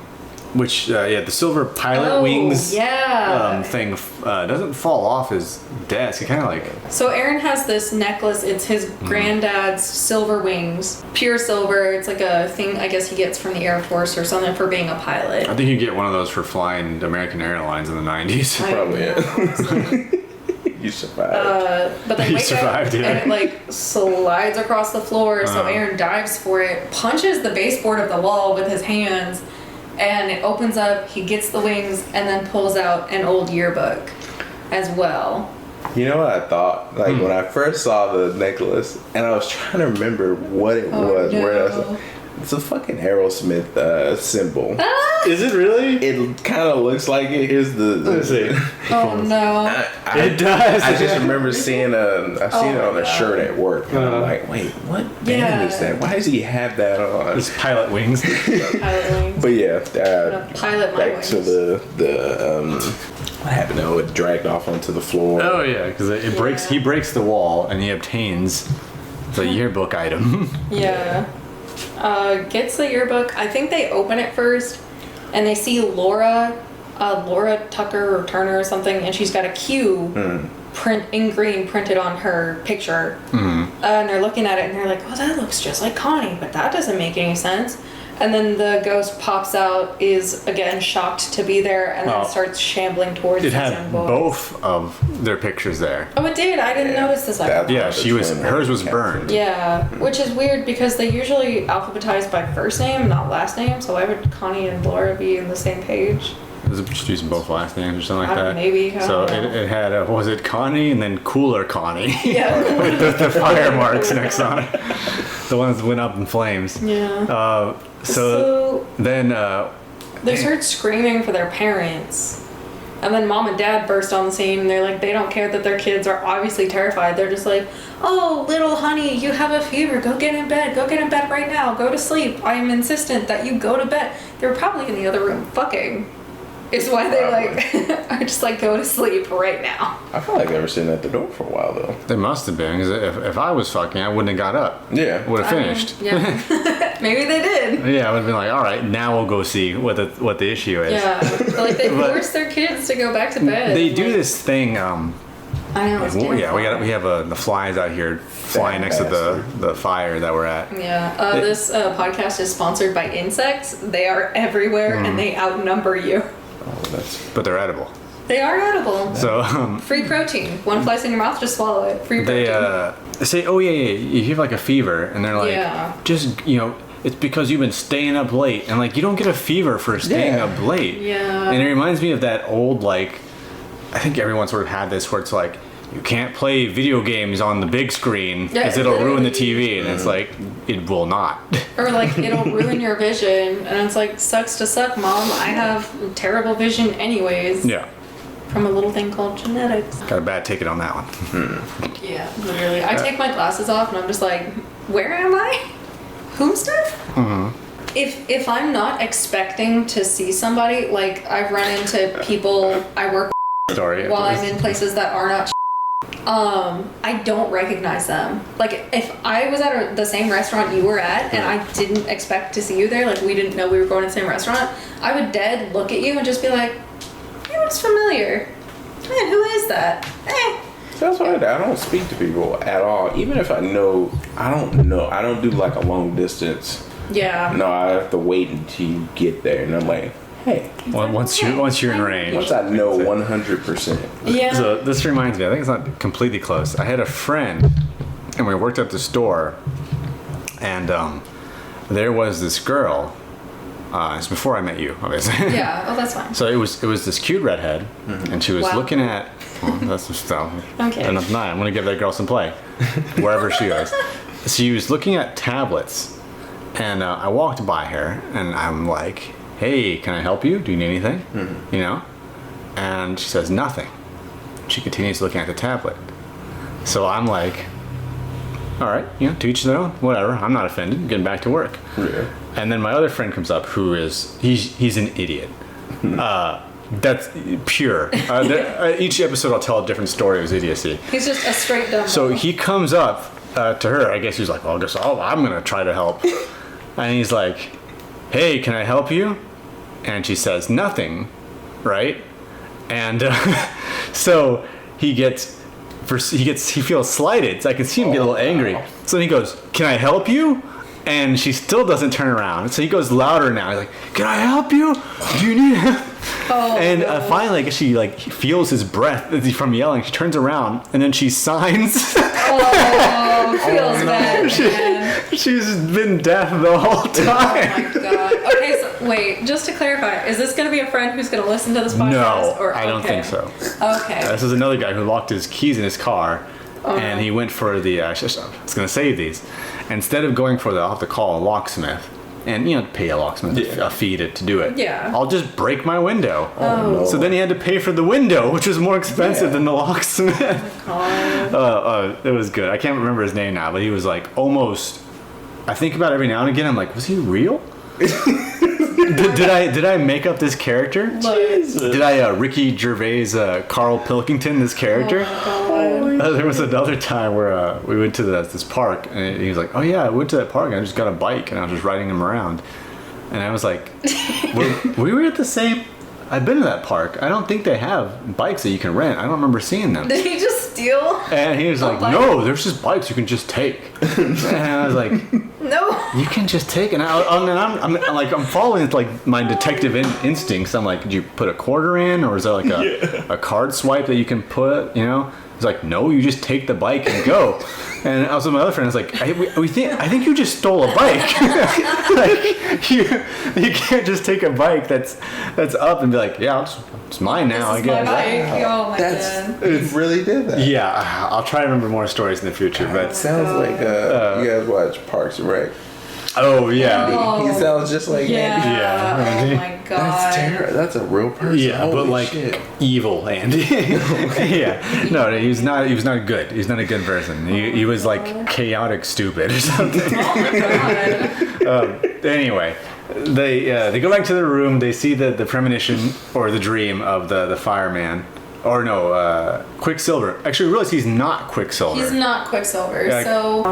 Speaker 1: which, the silver pilot wings thing doesn't fall off his desk. It kind of
Speaker 2: So Aaron has this necklace. It's his granddad's silver wings. Pure silver. It's a thing I guess he gets from the Air Force or something for being a pilot.
Speaker 1: I think you get one of those for flying American Airlines in the 90s.
Speaker 3: Probably, You survived.
Speaker 2: But they wake up and it slides across the floor. So Aaron dives for it, punches the baseboard of the wall with his hands, and it opens up. He gets the wings and then pulls out an old yearbook as well.
Speaker 3: You know what I thought? When I first saw the necklace, and I was trying to remember what it was.
Speaker 2: No.
Speaker 3: Where I was it's a fucking Aerosmith symbol.
Speaker 1: Is it really?
Speaker 3: It kind of looks like it. Here's
Speaker 1: Let's see.
Speaker 2: Oh no!
Speaker 1: It does.
Speaker 3: I just remember seeing it on a shirt at work, and I'm like, wait, what band is that? Why does he have that on?
Speaker 1: It's pilot wings.
Speaker 2: Pilot wings.
Speaker 3: But yeah,
Speaker 2: pilot my
Speaker 3: back
Speaker 2: wings.
Speaker 3: to the what happened? Oh, it dragged off onto the floor.
Speaker 1: Oh yeah, because it breaks. He breaks the wall and he obtains the yearbook item.
Speaker 2: Yeah. Gets the yearbook. I think they open it first, and they see Laura Tucker or Turner or something, and she's got a Q print in green printed on her picture. And they're looking at it, and they're like, "Oh, that looks just like Connie, but that doesn't make any sense." And then the ghost pops out, is again shocked to be there, and then starts shambling towards
Speaker 1: It
Speaker 2: these
Speaker 1: had
Speaker 2: young boys.
Speaker 1: both of their pictures there.
Speaker 2: Oh, it did. I didn't notice this.
Speaker 1: Yeah, hers was burned.
Speaker 2: Yeah, which is weird because they usually alphabetize by first name, not last name. So why would Connie and Laura be in the same page?
Speaker 1: Was it just using both last names or something like that?
Speaker 2: Maybe.
Speaker 1: So it had what was it, Connie and then Cooler Connie?
Speaker 2: Yeah.
Speaker 1: With the fire marks next on it. The ones that went up in flames.
Speaker 2: Yeah.
Speaker 1: So then
Speaker 2: they start screaming for their parents. And then mom and dad burst on the scene, and they're like, they don't care that their kids are obviously terrified. They're just like, oh, little honey, you have a fever. Go get in bed. Go get in bed right now. Go to sleep. I am insistent that you go to bed. They were probably in the other room fucking. Is why they are just like, go to sleep right now.
Speaker 3: I feel like they were sitting at the door for a while though.
Speaker 1: They must have been, because if I was fucking, I wouldn't have got up.
Speaker 3: Yeah.
Speaker 1: Would have finished.
Speaker 2: Maybe they did.
Speaker 1: Yeah, I would have been like, all right, now we'll go see what the issue is.
Speaker 2: Yeah, they force their kids to go back to bed.
Speaker 1: They do this thing.
Speaker 2: I know. It's
Speaker 1: we have the flies out here flying next to the fire that we're at.
Speaker 2: Yeah. This podcast is sponsored by insects. They are everywhere and they outnumber you.
Speaker 1: But they're edible.
Speaker 2: They are edible.
Speaker 1: So
Speaker 2: free protein. One flies in your mouth, just swallow it. Free protein.
Speaker 1: They say, oh yeah, you have like a fever, and they're like, just it's because you've been staying up late, and like you don't get a fever for staying up late.
Speaker 2: Yeah.
Speaker 1: And it reminds me of that old I think everyone sort of had this where it's like, you can't play video games on the big screen because it'll ruin the TV, and it's like, it will not.
Speaker 2: Or like, it'll ruin your vision, and it's like, sucks to suck, Mom. I have terrible vision anyways.
Speaker 1: Yeah.
Speaker 2: From a little thing called genetics.
Speaker 1: Got a bad ticket on that one.
Speaker 2: Yeah, literally. I take my glasses off and I'm just like, where am I? Whom stuff? If I'm not expecting to see somebody, like I've run into people I work with while I'm in places that are not I don't recognize them. Like if I was at the same restaurant you were at and I didn't expect to see you there, like we didn't know we were going to the same restaurant, I would dead look at you and just be like, it looks familiar. Man, who is that?
Speaker 3: That's why I don't speak to people at all. Even if I know, I don't know. I don't do like a long distance.
Speaker 2: Yeah.
Speaker 3: No, I have to wait until you get there, and I'm like, hey.
Speaker 1: Well, once you're in range.
Speaker 3: Once I know 100%.
Speaker 2: Yeah.
Speaker 1: So this reminds me, I think it's not completely close. I had a friend, and we worked at the store, and there was this girl. It's before I met you, obviously.
Speaker 2: Yeah. Oh, that's fine.
Speaker 1: So it was this cute redhead, and she was looking at. Well, that's just
Speaker 2: Okay.
Speaker 1: enough. Night. I'm gonna give that girl some play, wherever she is. She was looking at tablets, and I walked by her, and I'm like, "Hey, can I help you? Do you need anything?" You know, and she says nothing. She continues looking at the tablet. So I'm like, "All right, to each their own. Whatever. I'm not offended. I'm getting back to work."
Speaker 3: Yeah.
Speaker 1: And then my other friend comes up, who is he's an idiot. That's pure. Each episode I'll tell a different story of his idiocy.
Speaker 2: He's just a straight dumb.
Speaker 1: So he comes up to her. I guess he's like, well, I'm gonna try to help. And he's like, hey, can I help you? And she says nothing, right? And so he feels slighted. So I can see him get a little angry. So he goes, can I help you? And she still doesn't turn around. So he goes louder now. He's like, can I help you? Do you need help? Finally, I guess she feels his breath from yelling. She turns around and then she signs.
Speaker 2: Feels bad.
Speaker 1: She's been deaf the whole time.
Speaker 2: Oh my god. Okay, so wait, just to clarify, is this going to be a friend who's going to listen to this podcast?
Speaker 1: No, I don't think so.
Speaker 2: Okay.
Speaker 1: This is another guy who locked his keys in his car, and he went for the. I was going to save these. Instead of going for I'll have to call a locksmith. And pay a locksmith a fee to do it.
Speaker 2: Yeah.
Speaker 1: I'll just break my window.
Speaker 3: Oh, no.
Speaker 1: So then he had to pay for the window, which was more expensive than the locksmith. It was good. I can't remember his name now, but he was like almost. I think about it every now and again. I'm like, was he real? Did I make up this character? Did I Ricky Gervais, Carl Pilkington this character? There was another time where we went to this park, and he was like, "Oh yeah, I went to that park and I just got a bike and I was just riding him around." And I was like, "We were at the same." I've been to that park. I don't think they have bikes that you can rent. I don't remember seeing them.
Speaker 2: Did he just steal?
Speaker 1: And he was like, "No, there's just bikes you can just take." And I was like,
Speaker 2: No.
Speaker 1: "You can just take." And I'm following my detective instincts. I'm like, "Did you put a quarter in, or is there like a card swipe that you can put?" He's like, "No, you just take the bike and go." And also my other friend was like, I think you just stole a bike. You can't just take a bike that's up and be like, yeah, it's mine now, I guess.
Speaker 2: My bike. Oh my god.
Speaker 3: You really did that.
Speaker 1: Yeah, I'll try to remember more stories in the future. But
Speaker 3: It sounds like you guys watch Parks and Rec.
Speaker 1: oh yeah,
Speaker 3: He sounds just like Andy.
Speaker 1: Yeah.
Speaker 2: Oh my god.
Speaker 3: That's terrible. That's a real person.
Speaker 1: yeah,
Speaker 3: Holy
Speaker 1: but
Speaker 3: shit.
Speaker 1: evil Andy. Yeah, no, he was not good. He was not a good person. He was like chaotic stupid or something.
Speaker 2: Oh my god.
Speaker 1: Anyway, they go back to their room. They see the premonition or the dream of the fireman, or no, Quicksilver. Actually, realize he's not Quicksilver.
Speaker 2: He's not Quicksilver.
Speaker 1: Yeah.
Speaker 2: So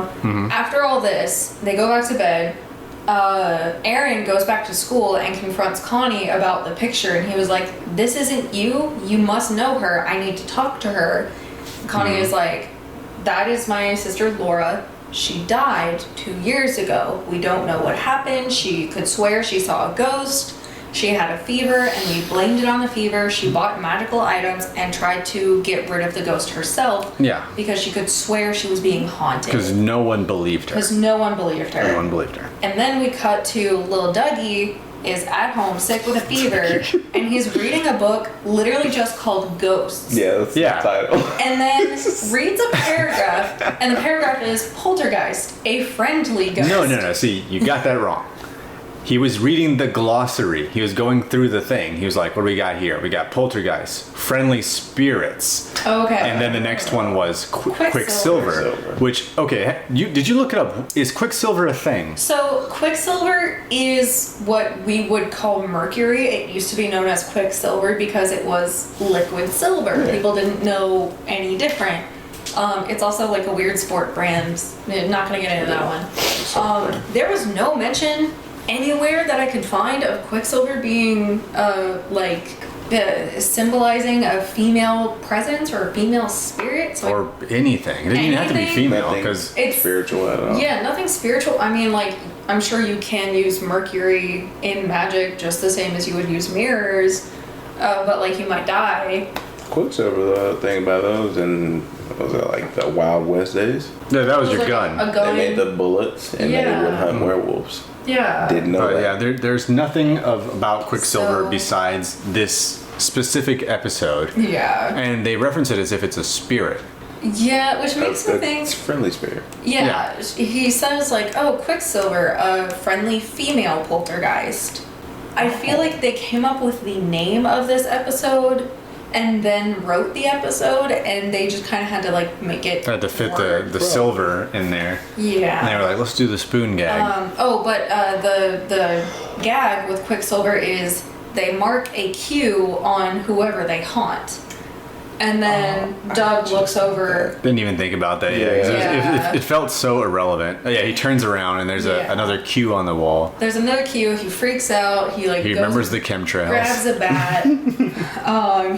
Speaker 2: after all this, they go back to bed. Aaron goes back to school and confronts Connie about the picture, and he was like, "This isn't you. You must know her. I need to talk to her." Connie is like, "That is my sister Laura. She died 2 years ago. We don't know what happened. She could swear she saw a ghost. She had a fever, and we blamed it on the fever. She bought magical items and tried to get rid of the ghost herself.
Speaker 1: Yeah.
Speaker 2: Because she could swear she was being haunted.
Speaker 1: Because no one believed her.
Speaker 2: Because no one believed her.
Speaker 1: No one believed her.
Speaker 2: And then we cut to Lil Dougie is at home sick with a fever, and he's reading a book literally just called Ghosts.
Speaker 3: Yeah, that's the title.
Speaker 2: And then reads a paragraph, and the paragraph is Poltergeist, a friendly ghost.
Speaker 1: No. See, you got that wrong. He was reading the glossary. He was going through the thing. He was like, what do we got here? We got poltergeist, friendly spirits.
Speaker 2: Okay.
Speaker 1: And then the next one was Quicksilver. Which, okay, did you look it up? Is Quicksilver a thing?
Speaker 2: So Quicksilver is what we would call mercury. It used to be known as Quicksilver because it was liquid silver.
Speaker 3: Yeah.
Speaker 2: People didn't know any different. It's also like a weird sport brand. Not going to get into that one. There was no mention anywhere that I could find of Quicksilver being symbolizing a female presence or a female spirit. So
Speaker 1: or anything. It didn't even have to be female because
Speaker 3: it's spiritual at all.
Speaker 2: Yeah, nothing spiritual. I mean, like, I'm sure you can use mercury in magic just the same as you would use mirrors, but like you might die.
Speaker 3: Quicksilver, the thing about those, and was it like the Wild West days?
Speaker 1: Yeah, that was your
Speaker 2: like
Speaker 1: gun.
Speaker 2: A gun.
Speaker 3: They made the bullets, and they would hunt werewolves.
Speaker 2: Yeah.
Speaker 3: Didn't know
Speaker 1: But
Speaker 3: that.
Speaker 1: yeah, there's nothing about Quicksilver
Speaker 2: So-
Speaker 1: besides this specific episode.
Speaker 2: Yeah.
Speaker 1: And they reference it as if it's a spirit.
Speaker 2: Yeah, which makes me
Speaker 3: It's
Speaker 2: think.
Speaker 3: friendly spirit.
Speaker 2: Yeah, he says like, oh, Quicksilver, a friendly female poltergeist. I feel like they came up with the name of this episode and then wrote the episode, and they just kind of had to like make it.
Speaker 1: Had to fit
Speaker 2: work.
Speaker 1: the silver in there.
Speaker 2: Yeah.
Speaker 1: And they were like, let's do the spoon gag.
Speaker 2: The gag with Quicksilver is they mark a Q on whoever they haunt. And then Doug looks over.
Speaker 1: Didn't even think about that. Yeah. 'Cause
Speaker 2: Yeah.
Speaker 1: It felt so irrelevant. Yeah, he turns around and there's another Q on the wall.
Speaker 2: There's another Q. He freaks out. He
Speaker 1: He
Speaker 2: goes,
Speaker 1: remembers the chemtrails.
Speaker 2: grabs a bat.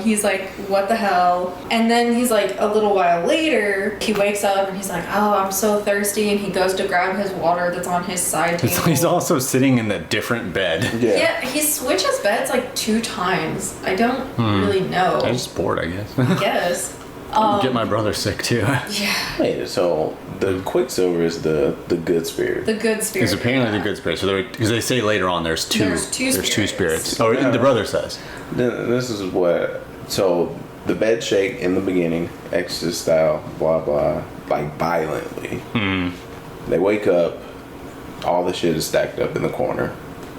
Speaker 2: He's like, what the hell? And then he's like, a little while later, he wakes up and he's like, oh, I'm so thirsty. And he goes to grab his water that's on his side table.
Speaker 1: He's also sitting in a different bed.
Speaker 2: Yeah, he switches beds like 2 times. I don't really know.
Speaker 1: I'm just bored, I guess.
Speaker 2: I guess.
Speaker 1: Get my brother sick too.
Speaker 2: Yeah.
Speaker 3: Wait, so the Quicksilver is the good spirit.
Speaker 2: The good spirit.
Speaker 1: It's apparently the good spirit. So because they say later on there's two.
Speaker 2: There's two
Speaker 1: spirits.
Speaker 2: spirits.
Speaker 1: Oh, the brother says.
Speaker 3: This is what. So the bed shake in the beginning, Exorcist style, blah blah, like violently. They wake up, all the shit is stacked up in the corner.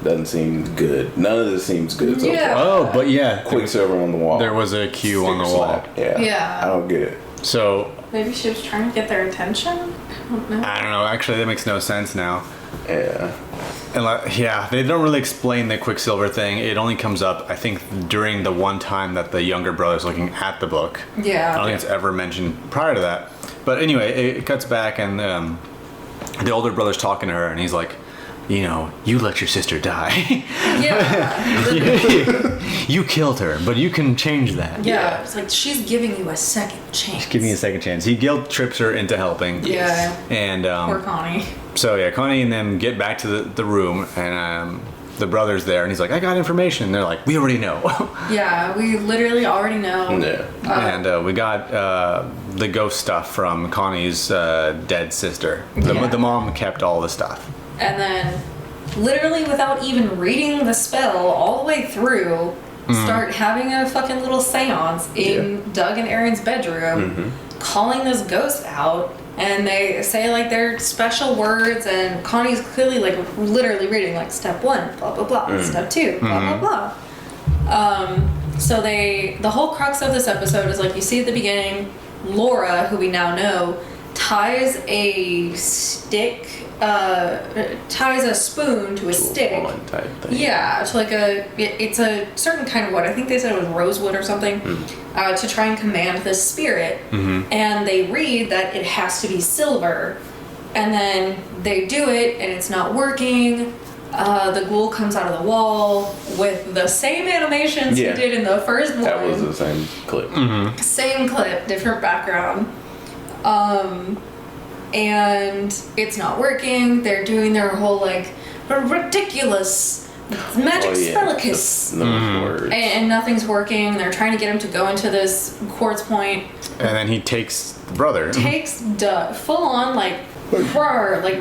Speaker 3: Doesn't seem good. None of this seems good so
Speaker 2: Yeah.
Speaker 3: far.
Speaker 1: Oh, but yeah,
Speaker 3: Quicksilver on the wall.
Speaker 1: there was a Q on the
Speaker 3: Sticker
Speaker 1: wall.
Speaker 3: slap. Yeah.
Speaker 2: Yeah.
Speaker 3: I don't get it.
Speaker 1: So
Speaker 2: Maybe she was trying to get their attention? I don't know.
Speaker 1: I don't know. Actually, that makes no sense now.
Speaker 3: Yeah.
Speaker 1: And yeah, they don't really explain the Quicksilver thing. It only comes up, I think, during the one time that the younger brother's looking at the book.
Speaker 2: Yeah.
Speaker 1: I don't think it's ever mentioned prior to that. But anyway, it cuts back and the older brother's talking to her and he's like, you know, you let your sister die.
Speaker 2: Yeah.
Speaker 1: You killed her, but you can change that.
Speaker 2: Yeah. It's like she's giving you a second chance.
Speaker 1: Give me a second chance. He guilt trips her into helping.
Speaker 2: Yeah.
Speaker 1: And
Speaker 2: Poor Connie.
Speaker 1: so yeah, Connie and them get back to the room and the brother's there and he's like, I got information. And they're like, we already know.
Speaker 2: Yeah, we literally already know.
Speaker 3: Yeah.
Speaker 1: And we got the ghost stuff from Connie's dead sister.
Speaker 2: Yeah.
Speaker 1: The mom kept all the stuff.
Speaker 2: And then, literally without even reading the spell all the way through, start having a fucking little seance in Doug and Aaron's bedroom, calling this ghost out. And they say like their special words, and Connie's clearly like literally reading like step 1, blah blah blah, step 2, blah blah blah. So the whole crux of this episode is like you see at the beginning, Laura, who we now know, ties a spoon to a stick.
Speaker 3: Wand type thing.
Speaker 2: Yeah, to like it's a certain kind of wood. I think they said it was rosewood or something, to try and command this spirit. And they read that it has to be silver. And then they do it, and it's not working. The ghoul comes out of the wall with the same animations he did in the first one.
Speaker 3: That was the same clip.
Speaker 2: Same clip, different background. And it's not working. They're doing their whole like ridiculous magic spellicus.
Speaker 3: Those words.
Speaker 2: And nothing's working. They're trying to get him to go into this quartz point.
Speaker 1: And then he takes the brother.
Speaker 2: Takes Doug full on like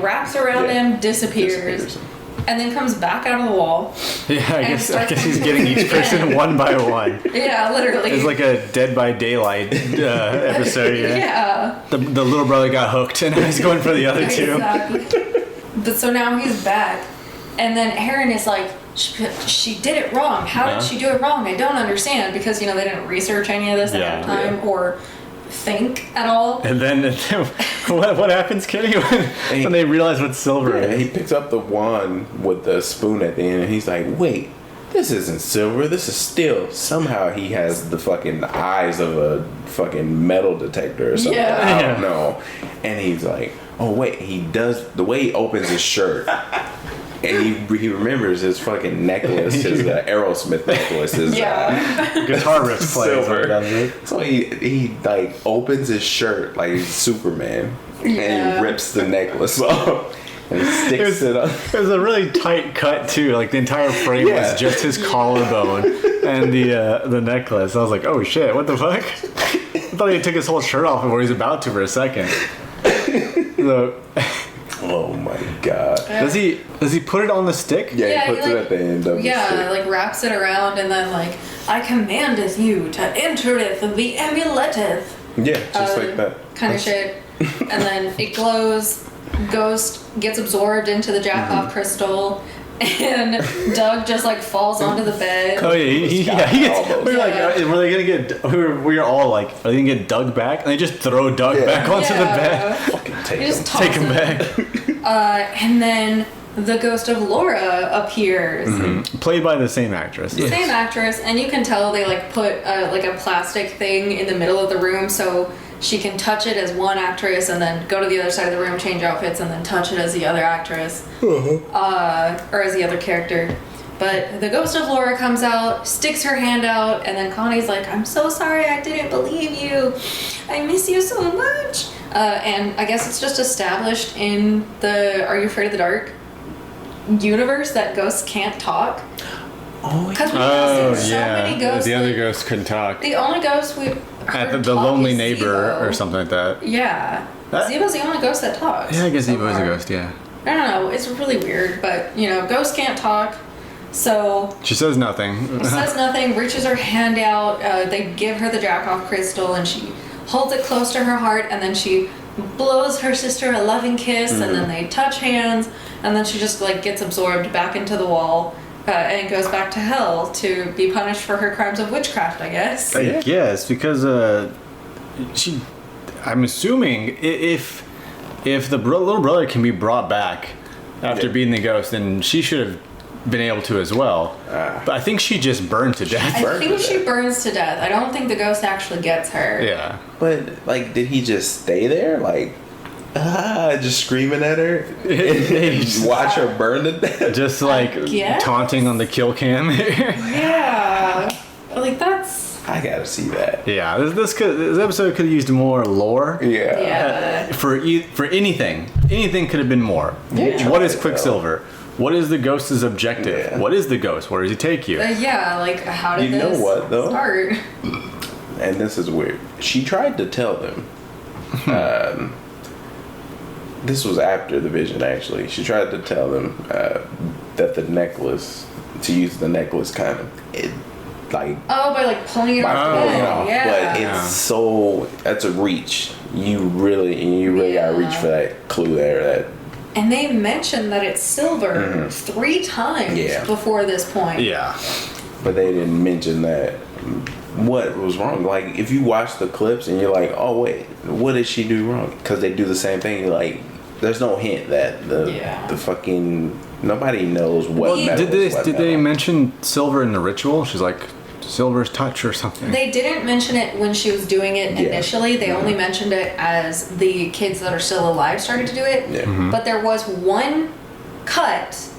Speaker 2: wraps around him, disappears. and then comes back out of the wall.
Speaker 1: Yeah, I
Speaker 2: And
Speaker 1: guess
Speaker 2: starts
Speaker 1: he's getting each person one by one.
Speaker 2: Yeah, literally.
Speaker 1: It's like a Dead by Daylight episode.
Speaker 2: Yeah.
Speaker 1: The little brother got hooked, and he's going for the other two.
Speaker 2: Exactly. But so now he's back, and then Aaron is like, she did it wrong. How did she do it wrong? I don't understand, because they didn't research any of this ahead of time or think at all.
Speaker 1: And then what happens, Kenny, when they realize what silver is?
Speaker 3: He picks up the wand with the spoon at the end, and he's like, wait, this isn't silver, this is steel. Somehow he has the fucking eyes of a fucking metal detector or something. I don't know. And he's like, oh wait, he does, the way he opens his shirt, and he remembers his fucking necklace, his Aerosmith necklace, his
Speaker 1: guitar riff plays.
Speaker 3: Silver. So he like opens his shirt like he's Superman, and he rips the necklace off and sticks it up.
Speaker 1: It was a really tight cut too. Like the entire frame was just his collarbone and the necklace. I was like, oh shit, what the fuck? I thought he took his whole shirt off before he was about to for a second. So,
Speaker 3: oh my god.
Speaker 1: Does he put it on the stick?
Speaker 3: Yeah, he puts it at the end of the stick.
Speaker 2: Like wraps it around, and then like, I commandeth you to entereth the amuleteth.
Speaker 3: Yeah, just like that.
Speaker 2: Kind of shit. And then it glows. Ghost gets absorbed into the jack-off crystal, and Doug just like falls onto the bed.
Speaker 1: Oh yeah, he gets. We were like, were they gonna get? We were all like, are they gonna get Doug back? And they just throw Doug back onto the bed.
Speaker 3: Fucking
Speaker 1: Take him back.
Speaker 2: And then the ghost of Laura appears,
Speaker 1: played by the same actress.
Speaker 2: Same actress, and you can tell they like put like a plastic thing in the middle of the room so she can touch it as one actress and then go to the other side of the room, change outfits, and then touch it as the other actress. Or as the other character. But the ghost of Laura comes out, sticks her hand out, and then Connie's like, I'm so sorry, I didn't believe you. I miss you so much. And I guess it's just established in the Are You Afraid of the Dark universe that ghosts can't talk. Because we've seen so many ghosts.
Speaker 1: The other ghosts couldn't talk.
Speaker 2: The only ghost we've heard
Speaker 1: The
Speaker 2: talk
Speaker 1: lonely
Speaker 2: is
Speaker 1: neighbor
Speaker 2: Zebo.
Speaker 1: or something like that.
Speaker 2: Yeah. Zeebo's the only ghost that talks.
Speaker 1: Yeah, I guess
Speaker 2: so
Speaker 1: Evo is a
Speaker 2: far.
Speaker 1: ghost, yeah.
Speaker 2: I don't know. It's really weird, but, ghosts can't talk. So
Speaker 1: She says nothing.
Speaker 2: says nothing, reaches her hand out. They give her the jack-off crystal, and she holds it close to her heart, and then she blows her sister a loving kiss, and then they touch hands, and then she just, gets absorbed back into the wall. And goes back to hell to be punished for her crimes of witchcraft, I guess.
Speaker 1: I guess, because I'm assuming if the little brother can be brought back after being the ghost, then she should have been able to as well. But I think she just burned to death.
Speaker 2: I think she burns to death. I don't think the ghost actually gets her.
Speaker 1: Yeah.
Speaker 3: But, did he just stay there? Just screaming at her? And watch her burn to death?
Speaker 1: Just taunting on the kill cam.
Speaker 2: Yeah. That's...
Speaker 3: I gotta see that.
Speaker 1: Yeah, this episode could have used more lore.
Speaker 2: Yeah.
Speaker 1: For anything. Anything could have been more.
Speaker 3: Yeah.
Speaker 1: What is Quicksilver? What is the ghost's objective?
Speaker 3: Yeah.
Speaker 1: What is the ghost? Where does he take you?
Speaker 2: How did
Speaker 3: You know
Speaker 2: this
Speaker 3: what, though?
Speaker 2: start?
Speaker 3: And this is weird. She tried to tell them. This was after the vision, actually. She tried to tell them that the necklace, to use the necklace kind of, by
Speaker 2: pulling it off the
Speaker 3: pulling it
Speaker 2: bed.
Speaker 3: off.
Speaker 2: Yeah.
Speaker 3: But that's a reach. You really gotta reach for that clue there.
Speaker 2: And they mentioned that it's silver 3 times before this point.
Speaker 1: Yeah.
Speaker 3: But they didn't mention that. What was wrong? If you watch the clips and you're like, oh wait, what did she do wrong? Because they do the same thing. There's no hint that the fucking nobody knows what.
Speaker 1: Did they mention silver in the ritual? She's like, silver's touch or something.
Speaker 2: They didn't mention it when she was doing it initially. They only mentioned it as the kids that are still alive started to do it.
Speaker 3: Yeah.
Speaker 2: But there was one cut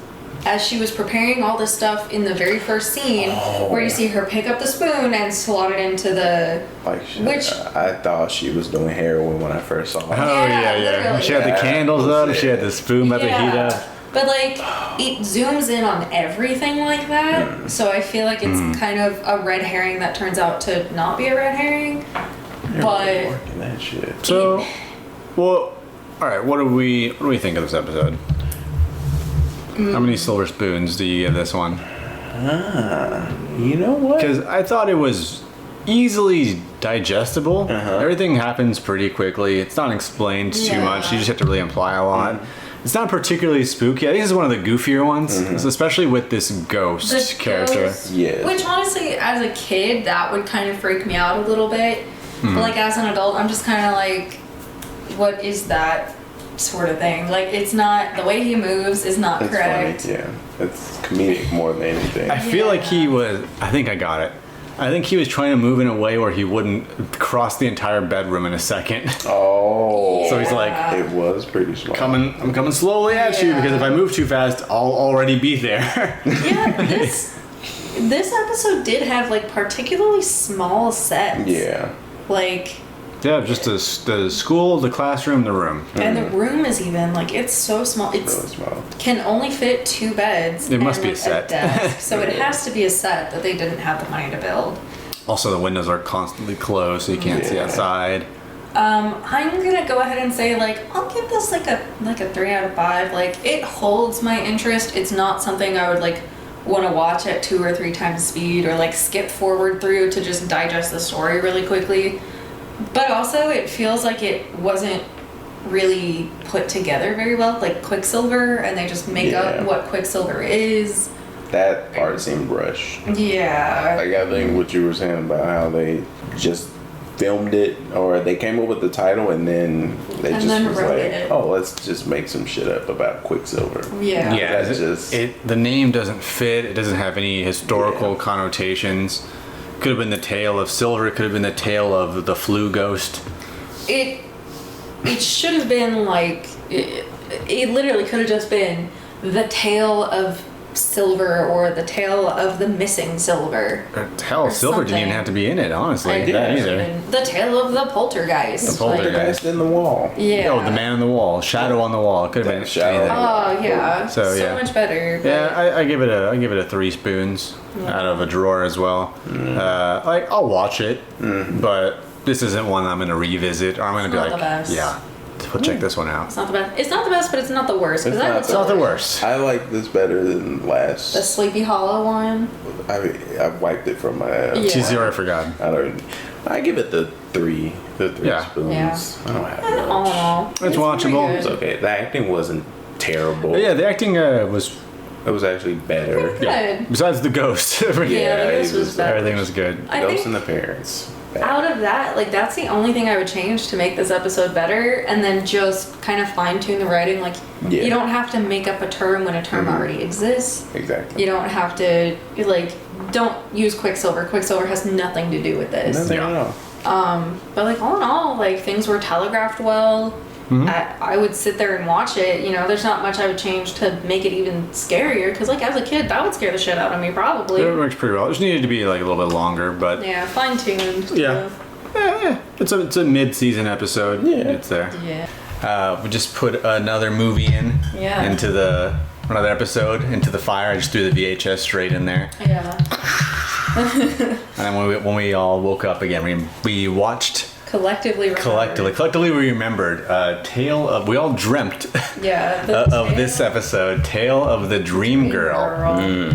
Speaker 2: as she was preparing all this stuff in the very first scene where you see her pick up the spoon and slot it into the...
Speaker 3: I thought she was doing heroin when I first saw her.
Speaker 1: Oh, yeah.
Speaker 2: Literally.
Speaker 1: She had the candles up. She had the spoon about to heat up.
Speaker 2: But, it zooms in on everything like that. So I feel like it's kind of a red herring that turns out to not be a red herring.
Speaker 3: Really working that shit.
Speaker 1: So, well, all right. What do we think of this episode? How many silver spoons do you give this one?
Speaker 3: You know what?
Speaker 1: Because I thought it was easily digestible. Everything happens pretty quickly. It's not explained too much. You just have to really imply a lot. It's not particularly spooky. I think it's one of the goofier ones, especially with this ghost character.
Speaker 3: Yeah.
Speaker 2: Which honestly, as a kid, that would kind of freak me out a little bit. But like as an adult, I'm just kind of like, what is that sort of thing? Like, it's not, the way he moves is not
Speaker 3: That's
Speaker 2: correct.
Speaker 3: funny. Yeah. It's comedic more than anything.
Speaker 1: I feel like he was, I think I got it. I think he was trying to move in a way where he wouldn't cross the entire bedroom in a second.
Speaker 3: Oh.
Speaker 1: So he's like,
Speaker 3: It was pretty smart.
Speaker 1: I'm coming slowly at you because if I move too fast, I'll already be there.
Speaker 2: Yeah, this episode did have like particularly small sets.
Speaker 3: Yeah.
Speaker 2: Like,
Speaker 1: Yeah, just the school, the classroom, the room.
Speaker 2: and the room is even like, it's so small.
Speaker 3: Really
Speaker 2: It's
Speaker 3: small.
Speaker 2: can only fit 2 beds.
Speaker 1: It must
Speaker 2: and,
Speaker 1: be a
Speaker 2: like,
Speaker 1: set.
Speaker 2: desk. So it has to be a set that they didn't have the money to build.
Speaker 1: Also, the windows are constantly closed, so you can't see
Speaker 3: Yeah.
Speaker 1: outside.
Speaker 2: I'm gonna go ahead and say like I'll give this like a 3 out of 5. Like, it holds my interest. It's not something I would like want to watch at 2 or 3 times speed or like skip forward through to just digest the story really quickly. But also, it feels like it wasn't really put together very well, like Quicksilver, and they just make up what Quicksilver is.
Speaker 3: That part seemed rushed.
Speaker 2: Yeah.
Speaker 3: Like, I think what you were saying about how they just filmed it, or they came up with the title and then they
Speaker 2: And
Speaker 3: just
Speaker 2: then
Speaker 3: was
Speaker 2: wrote
Speaker 3: like,
Speaker 2: it.
Speaker 3: oh, let's just make some shit up about Quicksilver.
Speaker 2: Yeah.
Speaker 1: Yeah,
Speaker 3: That's just...
Speaker 1: the name doesn't fit. It doesn't have any historical connotations. Could have been the tale of Silver. Could have been the tale of the flu ghost.
Speaker 2: It should have been like it literally could have just been the tale of Silver or the tale of the missing Silver.
Speaker 1: Hell,
Speaker 2: Or
Speaker 1: Silver didn't even
Speaker 2: something.
Speaker 1: have to be in it, honestly.
Speaker 2: Like,
Speaker 1: That
Speaker 3: Yeah.
Speaker 1: either.
Speaker 2: The tale of the poltergeist.
Speaker 1: The poltergeist.
Speaker 2: Like,
Speaker 3: Guys in the wall.
Speaker 2: yeah.
Speaker 1: Oh, the man on the wall, shadow on the wall. Could have
Speaker 3: That
Speaker 1: been
Speaker 3: shadow.
Speaker 1: anything.
Speaker 2: Oh yeah.
Speaker 1: So,
Speaker 2: So
Speaker 1: yeah.
Speaker 2: much better. But
Speaker 1: Yeah, I give it a 3 spoons out of a drawer as well. Like, I'll watch it, but this isn't one I'm gonna revisit. Or I'm gonna be
Speaker 2: not
Speaker 1: like,
Speaker 2: the best.
Speaker 1: yeah, we'll check this one out.
Speaker 2: it's not the best. It's not the best, but it's not the worst. 'Cause
Speaker 3: It's
Speaker 2: that
Speaker 3: not
Speaker 2: was
Speaker 1: It's not the worst.
Speaker 3: I like this better than last.
Speaker 2: the Sleepy Hollow one.
Speaker 3: I wiped it from my
Speaker 2: Yeah.
Speaker 1: She's zero, I forgot.
Speaker 3: I give it the 3
Speaker 1: Yeah.
Speaker 3: spoons.
Speaker 2: Yeah.
Speaker 3: I don't have
Speaker 2: All in
Speaker 3: much.
Speaker 2: all,
Speaker 1: It's watchable.
Speaker 2: pretty
Speaker 3: It's
Speaker 2: good.
Speaker 3: okay. The acting wasn't terrible.
Speaker 1: But yeah, the acting was
Speaker 3: It was actually better.
Speaker 2: Good.
Speaker 1: besides the ghost.
Speaker 2: Yeah, the
Speaker 3: it
Speaker 2: ghost was better.
Speaker 1: Everything was good.
Speaker 2: I
Speaker 3: Ghost
Speaker 2: think
Speaker 3: and the parents. Bad.
Speaker 2: out of that, like that's the only thing I would change to make this episode better, and then just kind of fine tune the writing. Like,
Speaker 3: Yeah.
Speaker 2: you don't have to make up a term when a term already exists.
Speaker 3: Exactly.
Speaker 2: You don't have to like don't use Quicksilver. Quicksilver has nothing to do with this.
Speaker 3: Nothing
Speaker 1: Yeah.
Speaker 3: at all.
Speaker 2: But like all in all, like things were telegraphed well. I would sit there and watch it. You know, there's not much I would change to make it even scarier. Because like as a kid, that would scare the shit out of me probably.
Speaker 1: It works pretty well. It just needed to be like a little bit longer, but
Speaker 2: Yeah, fine tuned.
Speaker 1: Yeah. It's a mid-season episode.
Speaker 3: Yeah.
Speaker 1: It's there.
Speaker 2: Yeah.
Speaker 1: We just put another movie
Speaker 2: Yeah.
Speaker 1: into another episode into the fire. I just threw the VHS straight in there,
Speaker 2: Yeah.
Speaker 1: and then when we all woke up again, we watched
Speaker 2: Collectively.
Speaker 1: collectively we remembered tale of we all dreamt
Speaker 2: Yeah.
Speaker 1: of this episode, Tale of the Dream Girl.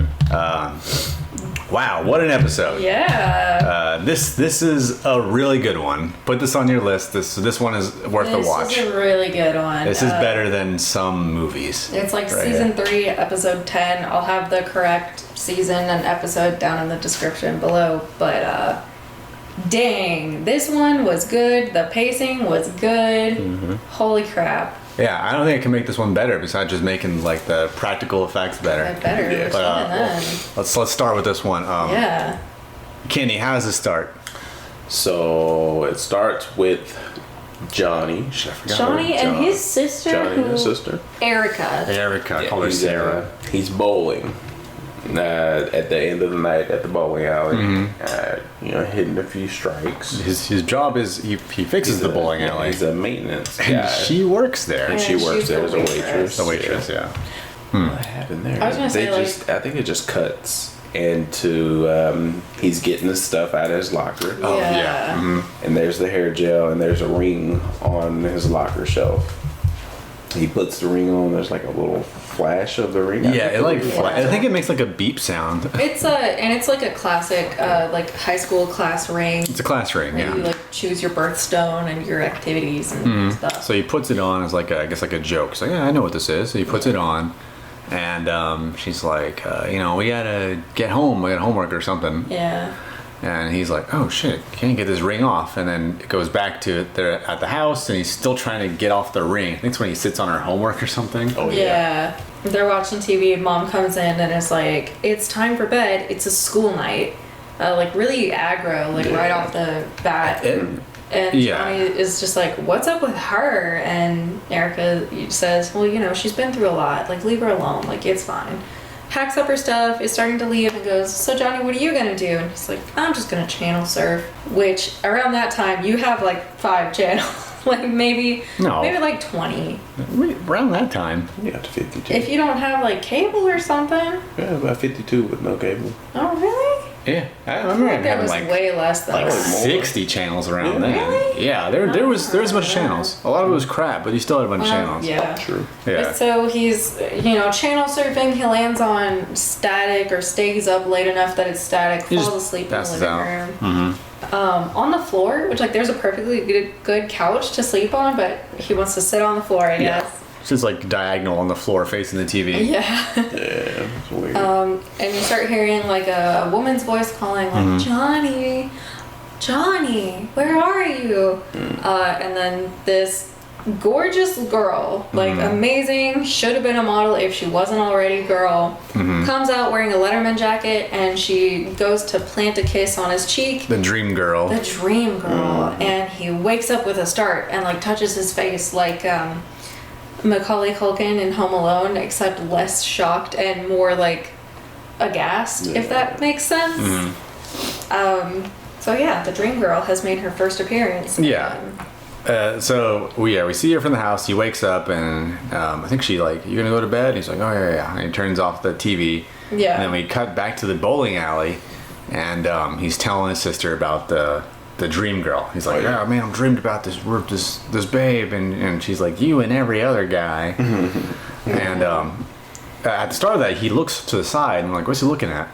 Speaker 1: Wow, what an episode!
Speaker 2: Yeah.
Speaker 1: This is a really good one. Put this on your list. This one is worth a watch.
Speaker 2: This is a really good one.
Speaker 1: This is better than some movies.
Speaker 2: It's like
Speaker 1: Right
Speaker 2: season
Speaker 1: here.
Speaker 2: 3, episode 10. I'll have the correct season and episode down in the description below. But dang, this one was good. The pacing was good. Holy crap.
Speaker 1: Yeah, I don't think I can make this one better besides just making like the practical effects better.
Speaker 2: I better.
Speaker 3: Yeah.
Speaker 2: Which
Speaker 1: But,
Speaker 2: one then?
Speaker 1: Let's start with this one.
Speaker 2: Yeah.
Speaker 1: Kenny, how does it start?
Speaker 3: So it starts with Johnny. Shit, I forgot
Speaker 2: Johnny
Speaker 3: her-
Speaker 2: and
Speaker 3: John.
Speaker 2: his sister,
Speaker 3: Johnny and his
Speaker 2: who
Speaker 3: sister.
Speaker 2: Erica.
Speaker 1: Erica, call her
Speaker 3: he's,
Speaker 1: Sarah.
Speaker 3: he's bowling at the end of the night at the bowling alley. Hitting a few strikes.
Speaker 1: His job is he fixes the bowling alley.
Speaker 3: He's a maintenance guy.
Speaker 1: And she works there.
Speaker 3: And she
Speaker 2: And
Speaker 3: works
Speaker 2: she's
Speaker 3: there
Speaker 2: the
Speaker 3: as a waitress.
Speaker 1: The waitress, yeah.
Speaker 3: What happened there?
Speaker 2: I was gonna say,
Speaker 3: I think it just cuts into he's getting his stuff out of his locker.
Speaker 1: Oh,
Speaker 2: Yeah.
Speaker 1: yeah.
Speaker 3: And there's the hair gel and there's a ring on his locker shelf. He puts the ring on. There's like a little flash of the ring.
Speaker 1: Yeah, it like I think it makes like a beep sound.
Speaker 2: It's like a classic like high school class ring.
Speaker 1: It's a class ring,
Speaker 2: Where
Speaker 1: yeah.
Speaker 2: you like choose your birthstone and your activities and stuff.
Speaker 1: So he puts it on as like I guess like a joke. He's like, yeah, I know what this is. So he puts it on, and she's like, we gotta get home. We got homework or something.
Speaker 2: Yeah.
Speaker 1: And he's like, oh shit, can't get this ring off. And then it goes back to they're at the house and he's still trying to get off the ring. I think it's when he sits on her homework or something.
Speaker 3: Oh
Speaker 2: Yeah. They're watching TV. Mom comes in and is like, it's time for bed. It's a school night. Like really aggro, like right off the bat. And Johnny is just like, what's up with her? And Erica says, well, she's been through a lot. Like, leave her alone. Like, it's fine. Packs up her stuff, is starting to leave, and goes, so Johnny, what are you gonna do? And he's like, I'm just gonna channel surf. Which, around that time, you have like 5 channels. Like maybe like 20.
Speaker 1: Around that time.
Speaker 3: Yeah, to 52.
Speaker 2: If you don't have like cable or something.
Speaker 3: Yeah, about 52 with no cable.
Speaker 2: Oh, really?
Speaker 1: Yeah, I remember
Speaker 2: There
Speaker 1: having
Speaker 2: was
Speaker 1: like
Speaker 2: way less than that.
Speaker 1: 60 channels around then.
Speaker 2: Really?
Speaker 1: Yeah, there was a bunch of channels. A lot of it was crap, but he still had a bunch of channels.
Speaker 2: Yeah.
Speaker 3: True.
Speaker 1: Yeah.
Speaker 2: So he's, channel surfing. He lands on static or stays up late enough that it's static,
Speaker 1: He
Speaker 2: falls
Speaker 1: just
Speaker 2: asleep in the
Speaker 1: passes
Speaker 2: living
Speaker 1: out.
Speaker 2: room. On the floor, which like there's a perfectly good couch to sleep on, but he wants to sit on the floor, I guess.
Speaker 1: It's just like diagonal on the floor facing the TV.
Speaker 2: Yeah.
Speaker 3: Yeah, it's weird.
Speaker 2: And you start hearing like a woman's voice calling like, Johnny, where are you? And then this gorgeous girl, like amazing, should have been a model if she wasn't already girl, comes out wearing a Letterman jacket and she goes to plant a kiss on his cheek.
Speaker 1: The dream girl.
Speaker 2: The dream girl. And he wakes up with a start and like touches his face like Macaulay Culkin in Home Alone, except less shocked and more like aghast, if that makes sense. So yeah, the dream girl has made her first appearance.
Speaker 1: Yeah. So we see her from the house. He wakes up and I think she like, you gonna go to bed? He's like, oh yeah. And he turns off the TV.
Speaker 2: Yeah.
Speaker 1: And then we cut back to the bowling alley, and he's telling his sister about the dream girl. He's like, yeah, man, I'm dreamed about this babe, and she's like, you and every other guy. And at the start of that, he looks to the side and I'm like, what's he looking at?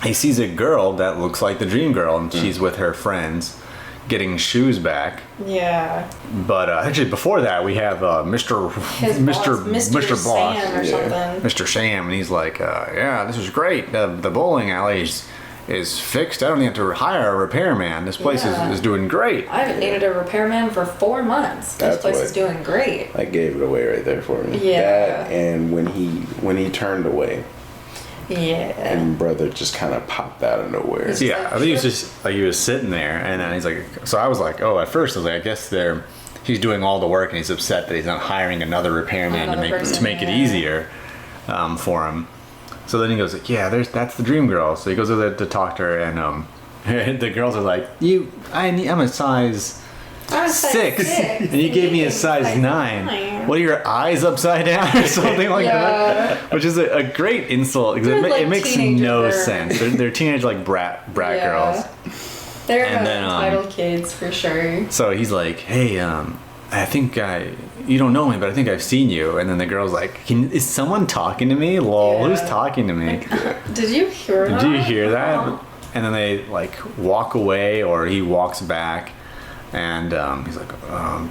Speaker 1: He sees a girl that looks like the dream girl, and she's with her friends getting shoes back.
Speaker 2: Yeah.
Speaker 1: But actually before that we have Mr.
Speaker 2: His boss,
Speaker 1: Boss
Speaker 2: Sam or something.
Speaker 1: Mr. Sam, and he's like, yeah, this is great. The bowling alley is fixed. I don't need to hire a repairman. This place is doing great.
Speaker 2: I haven't needed a repairman for 4 months. This place is doing great.
Speaker 3: I gave it away right there for me.
Speaker 2: Yeah.
Speaker 3: That, and when he turned away.
Speaker 2: Yeah.
Speaker 3: And brother just kind of popped out of nowhere.
Speaker 1: Yeah, I think he was just like, he was sitting there, and then he's like, so I was like, oh, at first I was like, I guess he's doing all the work and he's upset that he's not hiring another repairman to make it easier for him. So then he goes like, yeah, that's the dream girl. So he goes over there to talk to her, and the girls are like, I'm a size 6, and you gave me a size 9. What are your eyes upside down or something like that? Which is a great insult because it makes no sense. They're teenage like brat girls.
Speaker 2: They're entitled kids for sure.
Speaker 1: So he's like, hey, I think you don't know me, but I think I've seen you. And then the girl's like, is someone talking to me? Lol, who's talking to me?
Speaker 2: Did you hear that?
Speaker 1: Did you hear that? And then they like walk away, or he walks back. And he's like,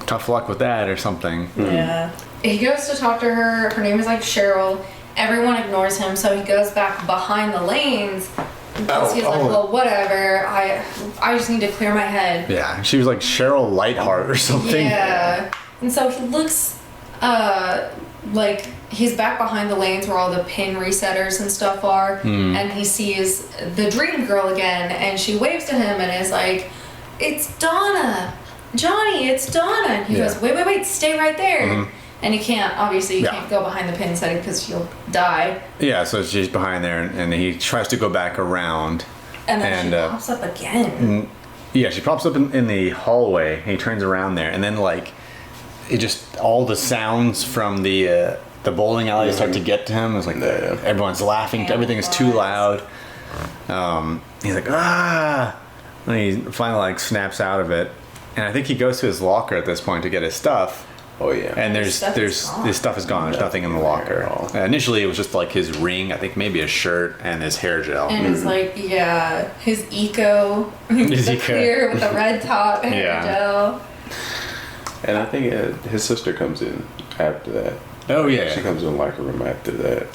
Speaker 1: tough luck with that or something.
Speaker 2: Yeah. He goes to talk to her. Her name is like Cheryl. Everyone ignores him, so he goes back behind the lanes. Because he's like, well, whatever. I just need to clear my head.
Speaker 1: Yeah, she was like Cheryl Lightheart or something.
Speaker 2: Yeah. And so he looks like he's back behind the lanes where all the pin resetters and stuff are. And he sees the dream girl again, and she waves to him and is like, it's Donna. Johnny, it's Donna. And he goes, wait, stay right there. And you can't go behind the pin setting because you'll die.
Speaker 1: Yeah, so she's behind there, and he tries to go back around.
Speaker 2: And then she pops up again.
Speaker 1: Yeah, she pops up in the hallway, and he turns around there, and then like, it just, all the sounds from the bowling alley start to get to him. It's like everyone's laughing, everything is too loud. He's like, ah! And he finally like snaps out of it, and I think he goes to his locker at this point to get his stuff.
Speaker 3: Oh yeah.
Speaker 1: And
Speaker 2: His stuff is gone.
Speaker 1: his stuff is gone. There's nothing in the locker. Initially, it was just like his ring, I think maybe a shirt, and his hair gel.
Speaker 2: And it's like, yeah, his eco, the clear with the red top hair gel.
Speaker 3: And I think his sister comes in after that.
Speaker 1: Oh yeah.
Speaker 3: She comes in the locker room after that.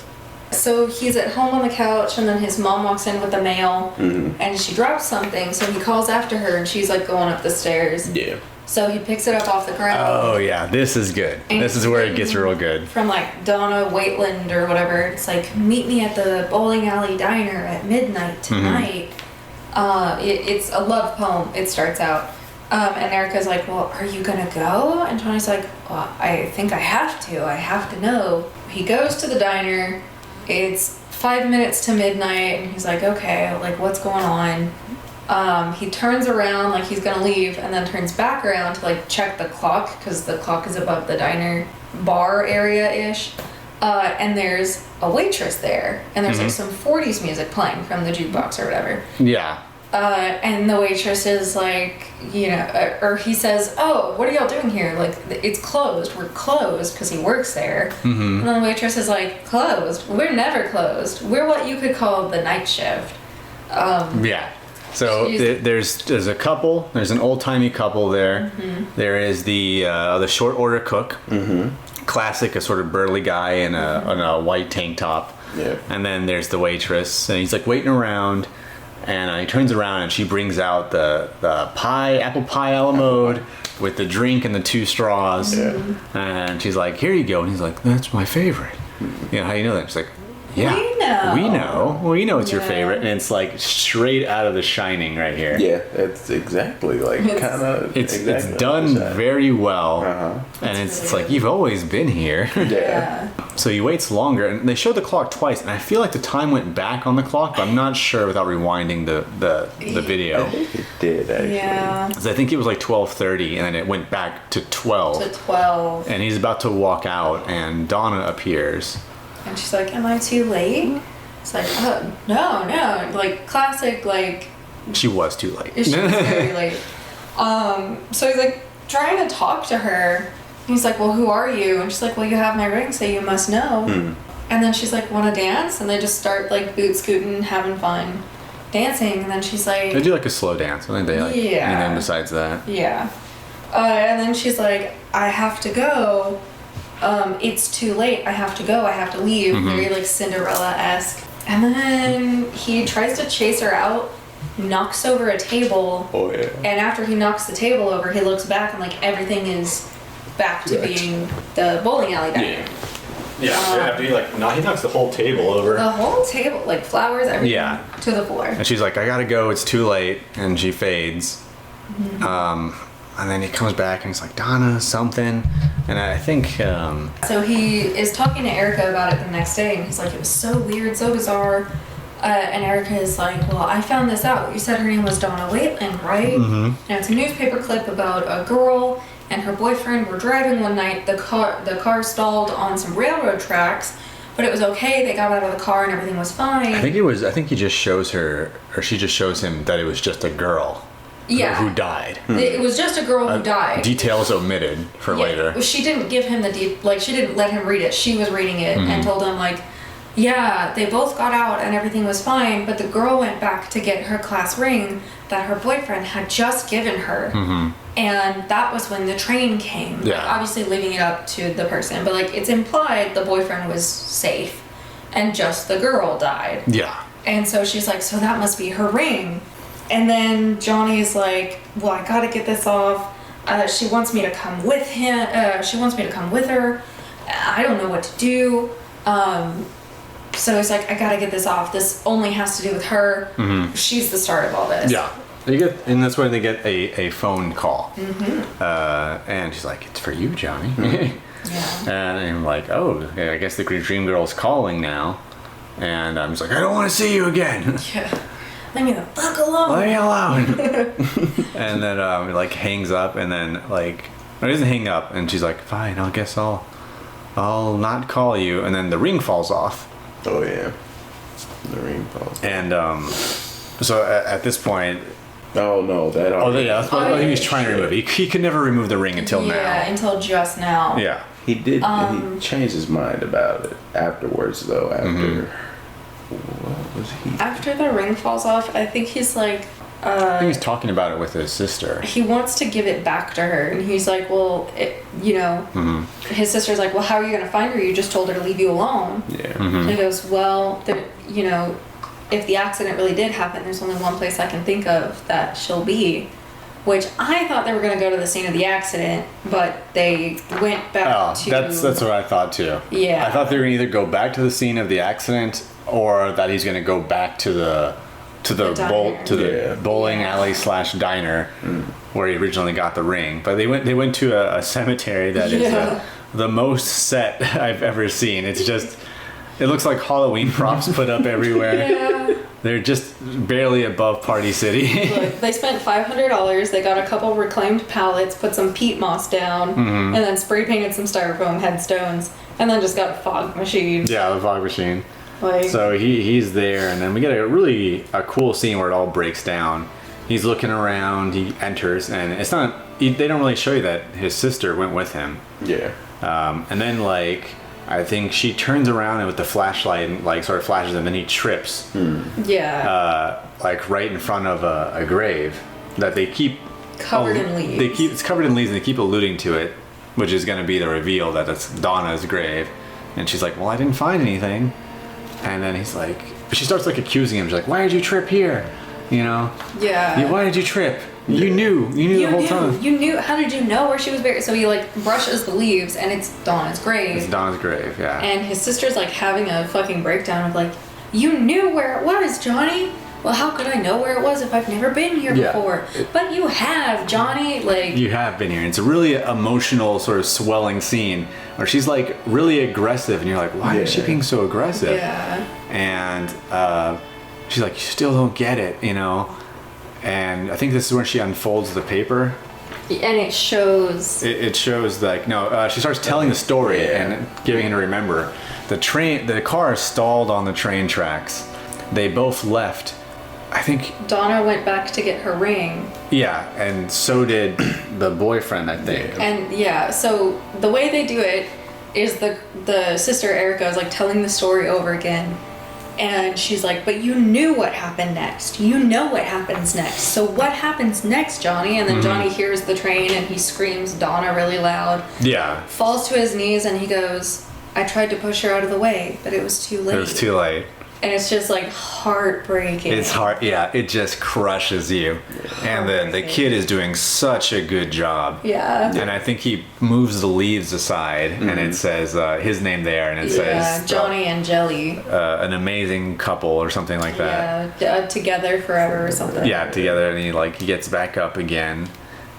Speaker 2: So he's at home on the couch, and then his mom walks in with the mail, and she drops something. So he calls after her, and she's like going up the stairs.
Speaker 3: Yeah.
Speaker 2: So he picks it up off the ground.
Speaker 1: Oh yeah, this is good. This is where it gets real good.
Speaker 2: From like Donna Waitland or whatever. It's like, meet me at the bowling alley diner at midnight tonight. It's a love poem. It starts out. And Erica's like, well, are you gonna go? And Johnny's like, well, I think I have to. I have to know. He goes to the diner. It's 5 minutes to midnight, and he's like, okay, like, what's going on? He turns around like he's gonna leave, and then turns back around to like check the clock, because the clock is above the diner bar area-ish. And there's a waitress there, and there's like some 40s music playing from the jukebox or whatever.
Speaker 1: Yeah.
Speaker 2: And the waitress is like, you know, or he says, oh, what are y'all doing here? Like, it's closed. We're closed, because he works there. And then the waitress is like, closed? We're never closed. We're what you could call the night shift.
Speaker 1: Yeah. So there's a couple. There's an old-timey couple there. There is the short order cook. Classic, a sort of burly guy in a white tank top.
Speaker 3: Yeah.
Speaker 1: And then there's the waitress, and he's like waiting around. And he turns around and she brings out the apple pie a la mode with the drink and the 2 straws. Yeah. And she's like, here you go. And he's like, that's my favorite. You know, how you know that? She's like, yeah. We know. Well, you know it's your favorite. And it's like straight out of The Shining right here.
Speaker 3: Yeah, it's exactly like kind of.
Speaker 1: It's done very well. And it's like, you've always been here.
Speaker 3: Yeah.
Speaker 1: So he waits longer, and they show the clock twice, and I feel like the time went back on the clock, but I'm not sure without rewinding the video.
Speaker 3: I think it did, actually.
Speaker 2: Yeah.
Speaker 1: 'Cause I think it was like 12:30, and then it went back to 12.
Speaker 2: To 12.
Speaker 1: And he's about to walk out, and Donna appears.
Speaker 2: And she's like, am I too late? It's like, oh, no. Like, classic, like...
Speaker 1: She was too late.
Speaker 2: She was very late. So he's like trying to talk to her. He's like, well, who are you? And she's like, well, you have my ring, so you must know. And then she's like, want to dance? And they just start like boot scooting, having fun, dancing. And then she's like...
Speaker 1: They do like a slow dance. I think they like anything besides that.
Speaker 2: Yeah. And then she's like, I have to go. It's too late. I have to go. I have to leave. Very like Cinderella-esque. And then he tries to chase her out, knocks over a table.
Speaker 3: Oh, yeah.
Speaker 2: And after he knocks the table over, he looks back and like everything is back to being the bowling alley diner.
Speaker 1: Yeah, he knocks the whole table over.
Speaker 2: The whole table, like flowers, everything to the floor.
Speaker 1: And she's like, I gotta go, it's too late. And she fades. And then he comes back and he's like, Donna, something. And I think...
Speaker 2: So he is talking to Erica about it the next day, and he's like, it was so weird, so bizarre. And Erica is like, well, I found this out. You said her name was Donna Waitland, right? And it's a newspaper clip about a girl and her boyfriend were driving one night. The car stalled on some railroad tracks, but it was okay. They got out of the car and everything was fine.
Speaker 1: I think he just shows her, or she just shows him that it was just a girl. Who died.
Speaker 2: It was just a girl who died.
Speaker 1: Details omitted for later.
Speaker 2: She didn't give him she didn't let him read it. She was reading it and told him like, yeah, they both got out and everything was fine, but the girl went back to get her class ring that her boyfriend had just given her. And that was when the train came.
Speaker 1: Yeah.
Speaker 2: Like, obviously leaving it up to the person, but like it's implied the boyfriend was safe and just the girl died.
Speaker 1: Yeah.
Speaker 2: And so she's like, so that must be her ring. And then Johnny's like, well, I gotta get this off. She wants me to come with him. She wants me to come with her. I don't know what to do. So he's like, I gotta get this off. This only has to do with her. She's the start of all this.
Speaker 1: Yeah. And that's when they get a phone call. And she's like, it's for you, Johnny. And I'm like, oh, I guess the Dream Girl's calling now. And I'm just like, I don't want to see you again.
Speaker 2: Leave me the fuck alone.
Speaker 1: Leave me alone. And then like hangs up, and then like, it doesn't hang up, and she's like, fine, I guess I'll not call you. And then the ring falls off.
Speaker 3: Oh yeah, the ring falls off.
Speaker 1: And so at this point,
Speaker 3: Oh no, that.
Speaker 1: Yeah, that's what he was trying to remove. He could never remove the ring until now.
Speaker 2: Yeah, until just now.
Speaker 1: Yeah.
Speaker 3: He did. He changed his mind about it afterwards, though. After what was he?
Speaker 2: After the ring falls off, I think he's like.
Speaker 1: I think he's talking about it with his sister.
Speaker 2: He wants to give it back to her, and he's like, well, his sister's like, well, how are you going to find her? You just told her to leave you alone.
Speaker 3: Yeah.
Speaker 2: And he goes, well, if the accident really did happen, there's only one place I can think of that she'll be. Which I thought they were going to go to the scene of the accident, but they went back to...
Speaker 1: That's what I thought too.
Speaker 2: Yeah.
Speaker 1: I thought they were going to either go back to the scene of the accident, or that he's going to go back to the bowling alley / diner where he originally got the ring. But they went to a cemetery that is the most set I've ever seen. It's just, it looks like Halloween props put up everywhere.
Speaker 2: Yeah.
Speaker 1: They're just barely above Party City.
Speaker 2: Look, they spent $500. They got a couple reclaimed pallets, put some peat moss down, and then spray painted some styrofoam headstones, and then just got a fog machine.
Speaker 1: Yeah, the fog machine.
Speaker 2: Like,
Speaker 1: so he's there, and then we get a cool scene where it all breaks down. He's looking around, he enters, and it's not, they don't really show you that his sister went with him.
Speaker 3: Yeah.
Speaker 1: And then I think she turns around and with the flashlight and sort of flashes him, and he trips.
Speaker 2: Yeah.
Speaker 1: Right in front of a grave that they keep
Speaker 2: covered in leaves.
Speaker 1: It's covered in leaves, and they keep alluding to it, which is going to be the reveal that it's Donna's grave. And she's like, well, I didn't find anything. And then he's like, she starts accusing him. She's like, why did you trip here?
Speaker 2: Yeah.
Speaker 1: Why did you trip? You knew the whole time.
Speaker 2: You knew. How did you know where she was buried? So he brushes the leaves, and it's Donna's grave.
Speaker 1: It's Donna's grave, yeah.
Speaker 2: And his sister's having a fucking breakdown of you knew where it was, Johnny. Well, how could I know where it was if I've never been here before? But you have, Johnny.
Speaker 1: You have been here. It's a really emotional, sort of swelling scene where she's really aggressive, and you're like, why is she being so aggressive?
Speaker 2: Yeah.
Speaker 1: And she's like, you still don't get it, And I think this is when she unfolds the paper.
Speaker 2: And it shows.
Speaker 1: It shows she starts telling the story and giving it to remember. The car stalled on the train tracks. They both left. I think
Speaker 2: Donna went back to get her ring.
Speaker 1: Yeah, and so did the boyfriend, I think.
Speaker 2: And so the way they do it is the sister Erica is telling the story over again. And she's like, but you knew what happened next. You know what happens next. So what happens next, Johnny? And then Johnny hears the train and he screams Donna really loud.
Speaker 1: Yeah.
Speaker 2: Falls to his knees and he goes, I tried to push her out of the way, but it was too late.
Speaker 1: It was too late.
Speaker 2: And it's just heartbreaking.
Speaker 1: It's hard. Yeah, it just crushes you. And then the kid is doing such a good job.
Speaker 2: Yeah.
Speaker 1: And I think he moves the leaves aside and it says his name there, and it says
Speaker 2: Johnny and Jelly.
Speaker 1: An amazing couple or something like that.
Speaker 2: Yeah, together forever or something.
Speaker 1: Yeah, together, and he gets back up again.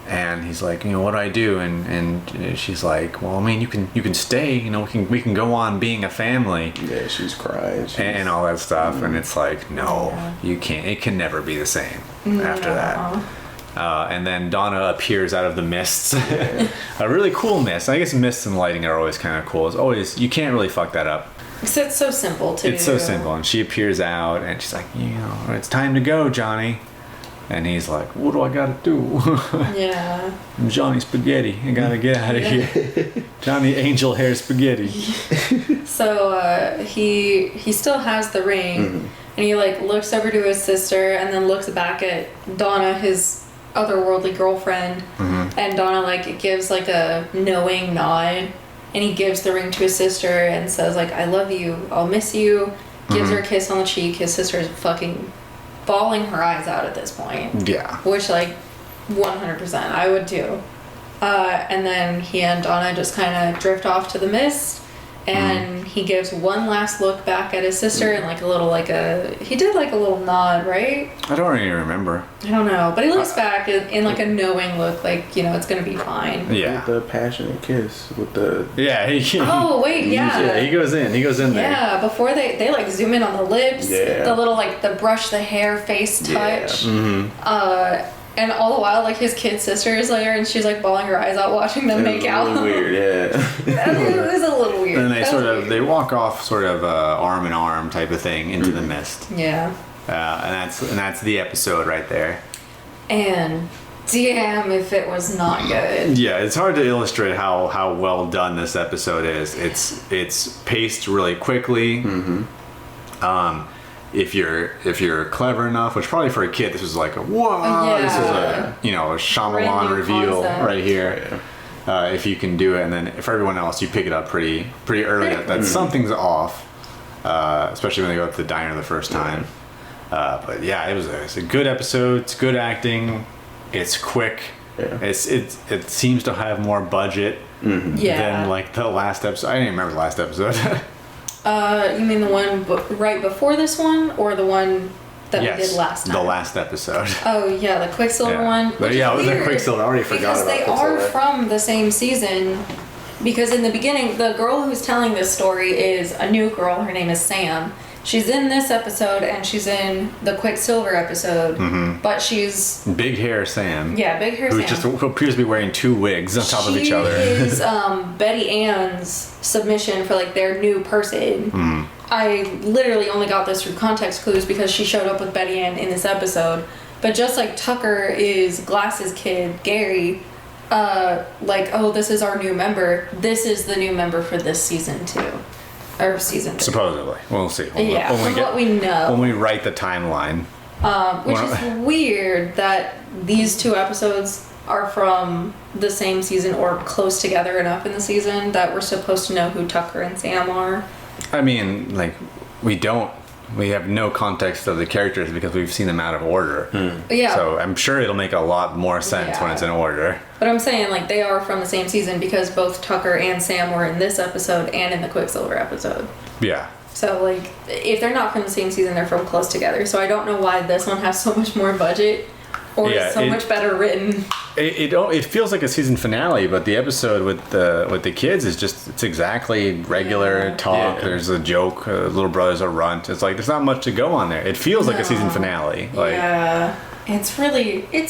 Speaker 1: And he's like, what do I do? And she's like, well, I mean, you can stay. We can go on being a family.
Speaker 3: Yeah, she's crying.
Speaker 1: And all that stuff. And it's like, no, you can't. It can never be the same after that. And then Donna appears out of the mists. A really cool mist. I guess mists and lighting are always kind of cool. It's always, you can't really fuck that up.
Speaker 2: It's so simple to do.
Speaker 1: It's so simple. And she appears out and she's like, it's time to go, Johnny. And he's like, what do I gotta do?
Speaker 2: Yeah.
Speaker 1: I'm Johnny Spaghetti. I gotta get out of here. Johnny Angel Hair Spaghetti.
Speaker 2: So he still has the ring, and he looks over to his sister, and then looks back at Donna, his otherworldly girlfriend, and Donna gives a knowing nod, and he gives the ring to his sister and says I love you, I'll miss you. Gives her a kiss on the cheek. His sister is fucking bawling her eyes out at this point.
Speaker 1: Yeah.
Speaker 2: Which 100% I would too. And then he and Donna just kind of drift off to the mist, and he gives one last look back at his sister and a little he did a little nod, right?
Speaker 1: I don't really remember.
Speaker 2: I don't know, but he looks back in a knowing look, it's gonna be fine.
Speaker 1: Yeah.
Speaker 3: With the passionate kiss with the
Speaker 2: Oh wait, yeah.
Speaker 1: He goes in there.
Speaker 2: Yeah, before they zoom in on the lips, the little the brush the hair face touch.
Speaker 1: Mm-hmm.
Speaker 2: And all the while, his kid sister is there, and she's bawling her eyes out watching them make out.
Speaker 3: Really weird, yeah.
Speaker 2: It was a little weird.
Speaker 1: And they walk off arm in arm type of thing into the mist.
Speaker 2: Yeah.
Speaker 1: And that's the episode right there.
Speaker 2: And damn if it was not good.
Speaker 1: Yeah, it's hard to illustrate how well done this episode is. It's paced really quickly. If you're clever enough, which probably for a kid this was like a whoa, this is a a Shyamalan reveal
Speaker 2: concept.
Speaker 1: right here. If you can do it, and then for everyone else, you pick it up pretty early that something's off, especially when they go up to the diner the first time. But yeah, it's a good episode. It's good acting. It's quick.
Speaker 3: Yeah.
Speaker 1: It seems to have more budget than like the last episode. I didn't remember the last episode.
Speaker 2: You mean the one right before this one, or the one that we did last time?
Speaker 1: The last episode.
Speaker 2: Oh yeah, the Quicksilver one.
Speaker 1: But yeah, the Quicksilver. I already forgot
Speaker 2: because
Speaker 1: about
Speaker 2: they
Speaker 1: Quicksilver.
Speaker 2: are from the same season. Because in the beginning, the girl who's telling this story is a new girl. Her name is Sam. She's in this episode and she's in the Quicksilver episode, but she's
Speaker 1: Big hair Sam.
Speaker 2: yeah, big hair
Speaker 1: Who
Speaker 2: Sam.
Speaker 1: just appears to be wearing two wigs on top of each other.
Speaker 2: She is Betty Ann's submission for like their new person. I literally only got this through context clues because she showed up with Betty Ann in this episode. But just like Tucker is Glass's kid, Gary, like, oh, this is our new member. This is the new member for this season too. Or season 3.
Speaker 1: Supposedly. We'll see.
Speaker 2: Yeah, from what we know.
Speaker 1: When we write the timeline.
Speaker 2: Which is weird that these 2 episodes are from the same season or close together enough in the season that we're supposed to know who Tucker and Sam are.
Speaker 1: I mean, like, we have no context of the characters because we've seen them out of order.
Speaker 2: Yeah.
Speaker 1: So I'm sure it'll make a lot more sense when it's in order.
Speaker 2: But I'm saying, like, they are from the same season because both Tucker and Sam were in this episode and in the Quicksilver episode.
Speaker 1: Yeah.
Speaker 2: So, like, if they're not from the same season, they're from close together. So I don't know why this one has so much more budget or is so much better written.
Speaker 1: It feels like a season finale, but the episode with the kids is it's exactly regular talk.
Speaker 3: Yeah.
Speaker 1: There's a joke. Little brother's a runt. It's like there's not much to go on there. It feels like a season finale. Like,
Speaker 2: yeah, it's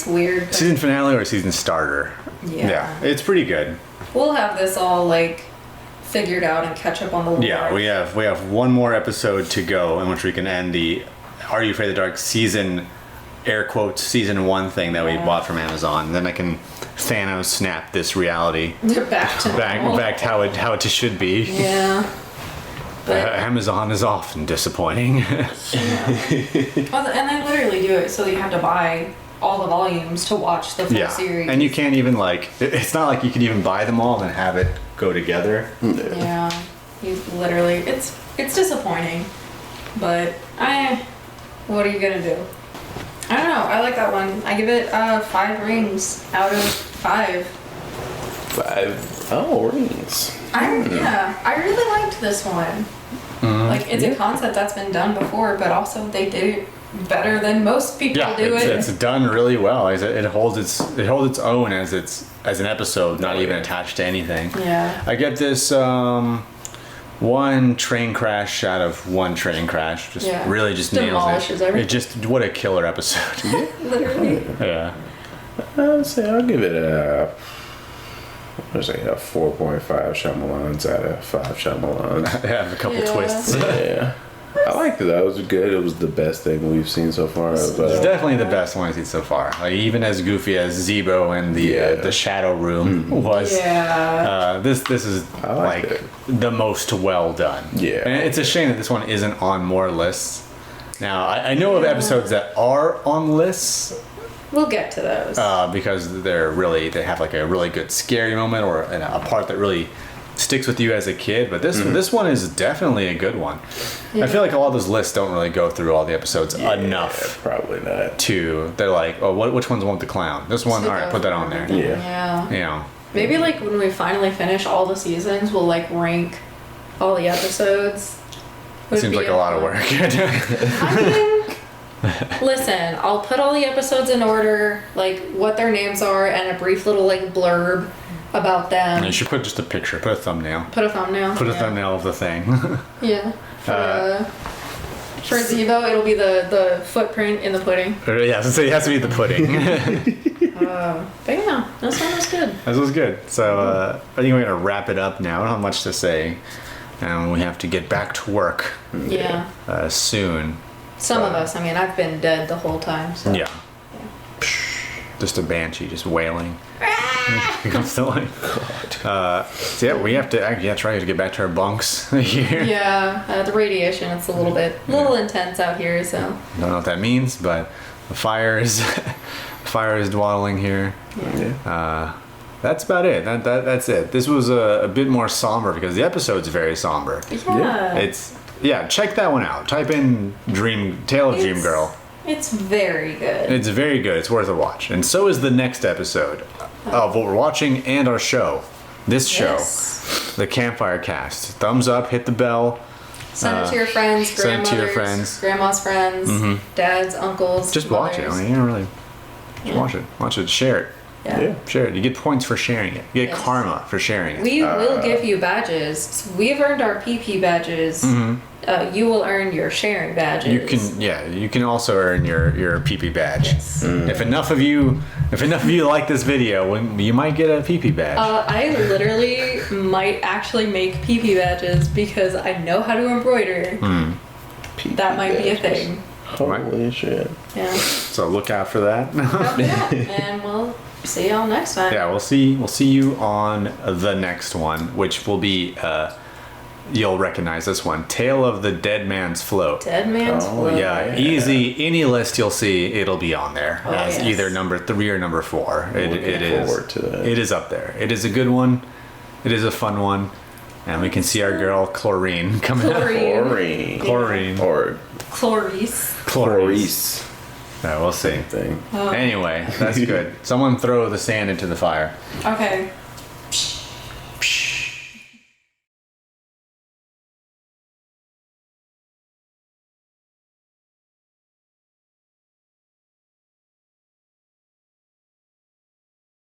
Speaker 2: weird.
Speaker 1: season finale or season starter.
Speaker 2: Yeah.
Speaker 1: It's pretty good.
Speaker 2: We'll have this all like figured out and catch up on the lore.
Speaker 1: Yeah, we have one more episode to go in which we can end the Are You Afraid of the Dark season, air quotes, season 1 thing that we bought from Amazon. Then I can Thanos snap this reality
Speaker 2: back to normal.
Speaker 1: back how it should be.
Speaker 2: Yeah. But,
Speaker 1: Amazon is often disappointing.
Speaker 2: well, and they literally do it so you have to buy all the volumes to watch the full series.
Speaker 1: And you can't even it's not like you can even buy them all and have it go together.
Speaker 2: Yeah. You literally it's disappointing. But what are you gonna do? I don't know. I like that one. I give it 5 rings out of 5.
Speaker 3: 5 rings.
Speaker 2: I really liked this one. Like, it's a concept that's been done before, but also they did it better than most people do it.
Speaker 1: It's done really well. It holds its own as an episode, not even attached to anything.
Speaker 2: Yeah.
Speaker 1: I get this 1 train crash out of 1 train crash. Really just nails
Speaker 2: demolishes
Speaker 1: it.
Speaker 2: everything.
Speaker 1: What a killer episode.
Speaker 2: Literally.
Speaker 1: Yeah.
Speaker 3: I'd say I'll give it a 4.5 Shyamalans out of 5 Shyamalans.
Speaker 1: Have a couple
Speaker 2: Yeah.
Speaker 1: twists.
Speaker 3: Yeah. I liked it. That was good. It was the best thing we've seen so far.
Speaker 1: It's definitely the best one I've seen so far. Like, even as goofy as Zebo and the Shadow Room was.
Speaker 2: Yeah.
Speaker 1: This is
Speaker 3: it.
Speaker 1: the most well done.
Speaker 3: Yeah.
Speaker 1: And it's a shame that this one isn't on more lists. Now I know of episodes that are on lists.
Speaker 2: We'll get to those.
Speaker 1: Because they have like a really good scary moment or a part that really sticks with you as a kid. But this one is definitely a good one.
Speaker 2: Yeah.
Speaker 1: I feel like a lot of those lists don't really go through all the episodes enough.
Speaker 3: Probably not.
Speaker 1: They're like, oh, which one's the one with the clown? This one, all right, put that on there.
Speaker 3: Yeah.
Speaker 1: You know.
Speaker 2: Maybe like when we finally finish all the seasons, we'll like rank all the episodes.
Speaker 1: Seems like a lot of work.
Speaker 2: I mean, listen, I'll put all the episodes in order, like what their names are, and a brief little like blurb about them.
Speaker 1: You should put just a picture, put a thumbnail.
Speaker 2: Put a thumbnail.
Speaker 1: Put a thumbnail of the thing.
Speaker 2: Yeah. For Zebo, it'll be the footprint in the pudding.
Speaker 1: Yeah, so it has to be the pudding.
Speaker 2: But yeah, this one was good.
Speaker 1: This was good. So I think we're gonna wrap it up now. I don't have much to say, and we have to get back to work.
Speaker 2: Yeah.
Speaker 1: Soon.
Speaker 2: Some of us. I mean, I've been dead the whole time. So.
Speaker 1: Yeah. just a banshee just wailing. Constantly. So yeah, we have to actually try to get back to our bunks here.
Speaker 2: Yeah, the radiation, it's a little intense out here, so.
Speaker 1: Don't know what that means, but the fire is dawdling here.
Speaker 3: Yeah.
Speaker 1: That's about it. That's it. This was a bit more somber because the episode's very somber.
Speaker 2: Yeah.
Speaker 1: Check that one out. Type in Tale of Dream Girl.
Speaker 2: It's very good.
Speaker 1: It's very good. It's worth a watch. And so is the next episode of what we're watching and our show. This show, the Campfire Cast. Thumbs up, hit the bell.
Speaker 2: Send it to your friends,
Speaker 1: send it to your
Speaker 2: grandmothers,
Speaker 1: friends.
Speaker 2: grandma's friends, dads, uncles.
Speaker 1: Just watch it. I mean, you don't really. Just watch it. Watch it. Share it.
Speaker 2: Yeah.
Speaker 1: Share it. You get points for sharing it. You get karma for sharing it.
Speaker 2: We will give you badges. So we've earned our PP badges. You will earn your sharing badges.
Speaker 1: You can also earn your PP badge.
Speaker 2: Yes.
Speaker 1: If enough of you like this video, you might get a PP badge.
Speaker 2: I literally might actually make PP badges because I know how to embroider. That might be a thing.
Speaker 3: Holy shit.
Speaker 2: Yeah.
Speaker 1: So look out for that.
Speaker 2: And we'll see y'all next time.
Speaker 1: Yeah, we'll see you on the next one, which will be you'll recognize this one, Tale of the Dead Man's Float.
Speaker 2: Dead Man's Float.
Speaker 1: Yeah, easy. Any list you'll see, it'll be on there as either number 3 or number 4. It is.
Speaker 3: Forward to that.
Speaker 1: It is up there. It is a good one. It is a fun one, and we can see our girl Chlorine coming out. Chlorine.
Speaker 3: Or
Speaker 2: Clarice.
Speaker 1: Yeah, we'll see.
Speaker 3: thing.
Speaker 1: Anyway, that's good. Someone throw the sand into the fire.
Speaker 2: Okay.